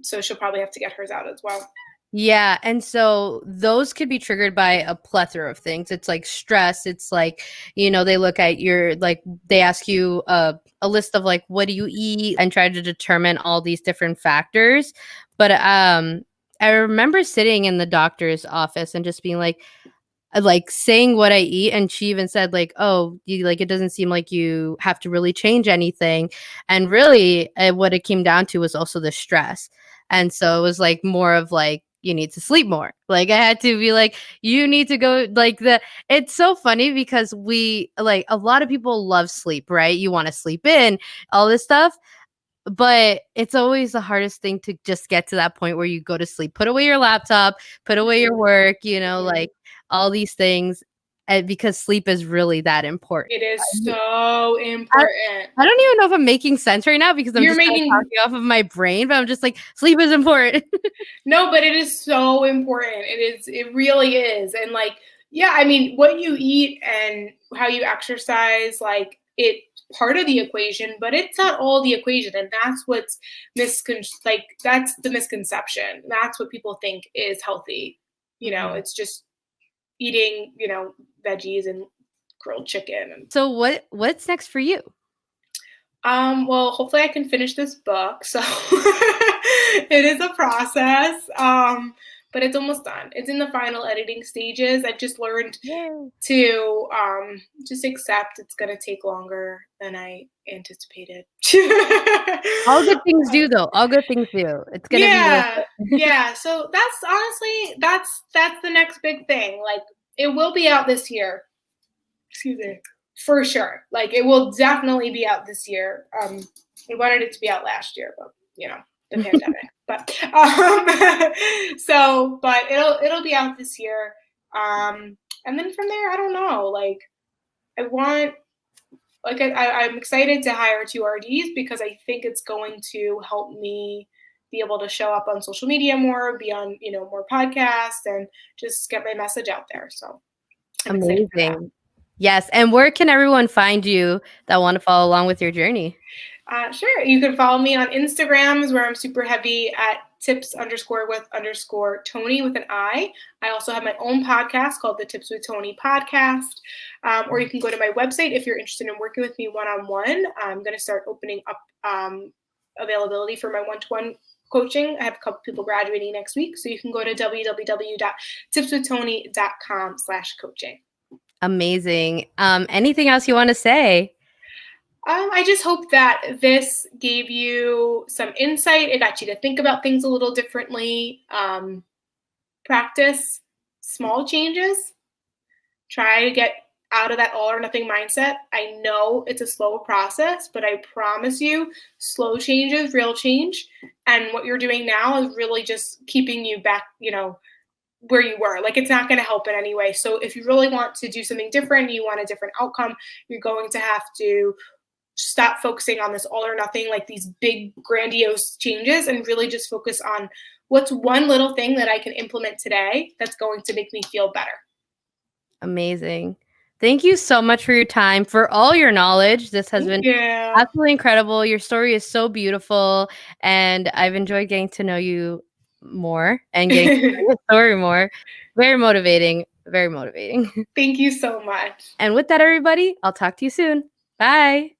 Speaker 2: So she'll probably have to get hers out as well.
Speaker 1: Yeah. And so those could be triggered by a plethora of things. It's like stress. It's like, they look at they ask you a list of like, what do you eat, and try to determine all these different factors. But I remember sitting in the doctor's office and just being like saying what I eat. And she even said like, oh, it doesn't seem like you have to really change anything. And really what it came down to was also the stress. And so it was like more of like, you need to sleep more. Like I had to be like, you need to go it's so funny because we like a lot of people love sleep, right? You want to sleep in, all this stuff. But it's always the hardest thing to just get to that point where you go to sleep, put away your laptop, put away your work, like all these things, because sleep is really that important.
Speaker 2: It is so important.
Speaker 1: I don't even know if I'm making sense right now because I'm just talking off of my brain, but I'm just like, sleep is important.
Speaker 2: No, but it is so important. It really is. And like, yeah, I mean, what you eat and how you exercise, like it's part of the equation, but it's not all the equation. And that's what's that's the misconception. That's what people think is healthy. It's just eating, veggies and grilled chicken. And
Speaker 1: so what's next for you?
Speaker 2: Well, hopefully I can finish this book. So it is a process. But it's almost done. It's in the final editing stages. I've just learned to just accept it's going to take longer than I anticipated.
Speaker 1: All good things do, though. All good things do. It's going to be worth it.
Speaker 2: Yeah. So that's honestly, that's the next big thing. Like it will be out this year. Excuse me. For sure. Like it will definitely be out this year. I wanted it to be out last year, but the pandemic. But but it'll be out this year. And then from there, I don't know. Like I'm excited to hire 2 RDs because I think it's going to help me be able to show up on social media more, be on, more podcasts, and just get my message out there. So I'm
Speaker 1: amazing. Yes. And where can everyone find you that want to follow along with your journey?
Speaker 2: Sure. You can follow me on Instagram, where I'm super heavy at tips_with_Toni with an I. I also have my own podcast called the Tips with Toni Podcast. Or you can go to my website if you're interested in working with me one-on-one. I'm going to start opening up availability for my one-to-one coaching. I have a couple people graduating next week. So you can go to www.tipswithtoni.com/coaching.
Speaker 1: Amazing. Anything else you want to say?
Speaker 2: I just hope that this gave you some insight. It got you to think about things a little differently. Practice small changes. Try to get out of that all or nothing mindset. I know it's a slow process, but I promise you, slow change is real change. And what you're doing now is really just keeping you back, where you were. Like it's not going to help in any way. So if you really want to do something different, you want a different outcome, you're going to have to stop focusing on this all or nothing, like these big grandiose changes, and really just focus on what's one little thing that I can implement today that's going to make me feel better.
Speaker 1: Amazing. Thank you so much for your time, for all your knowledge. This has been absolutely incredible. Your story is so beautiful, and I've enjoyed getting to know you more and getting to know your story more. Very motivating. Very motivating.
Speaker 2: Thank you so much.
Speaker 1: And with that, everybody, I'll talk to you soon. Bye.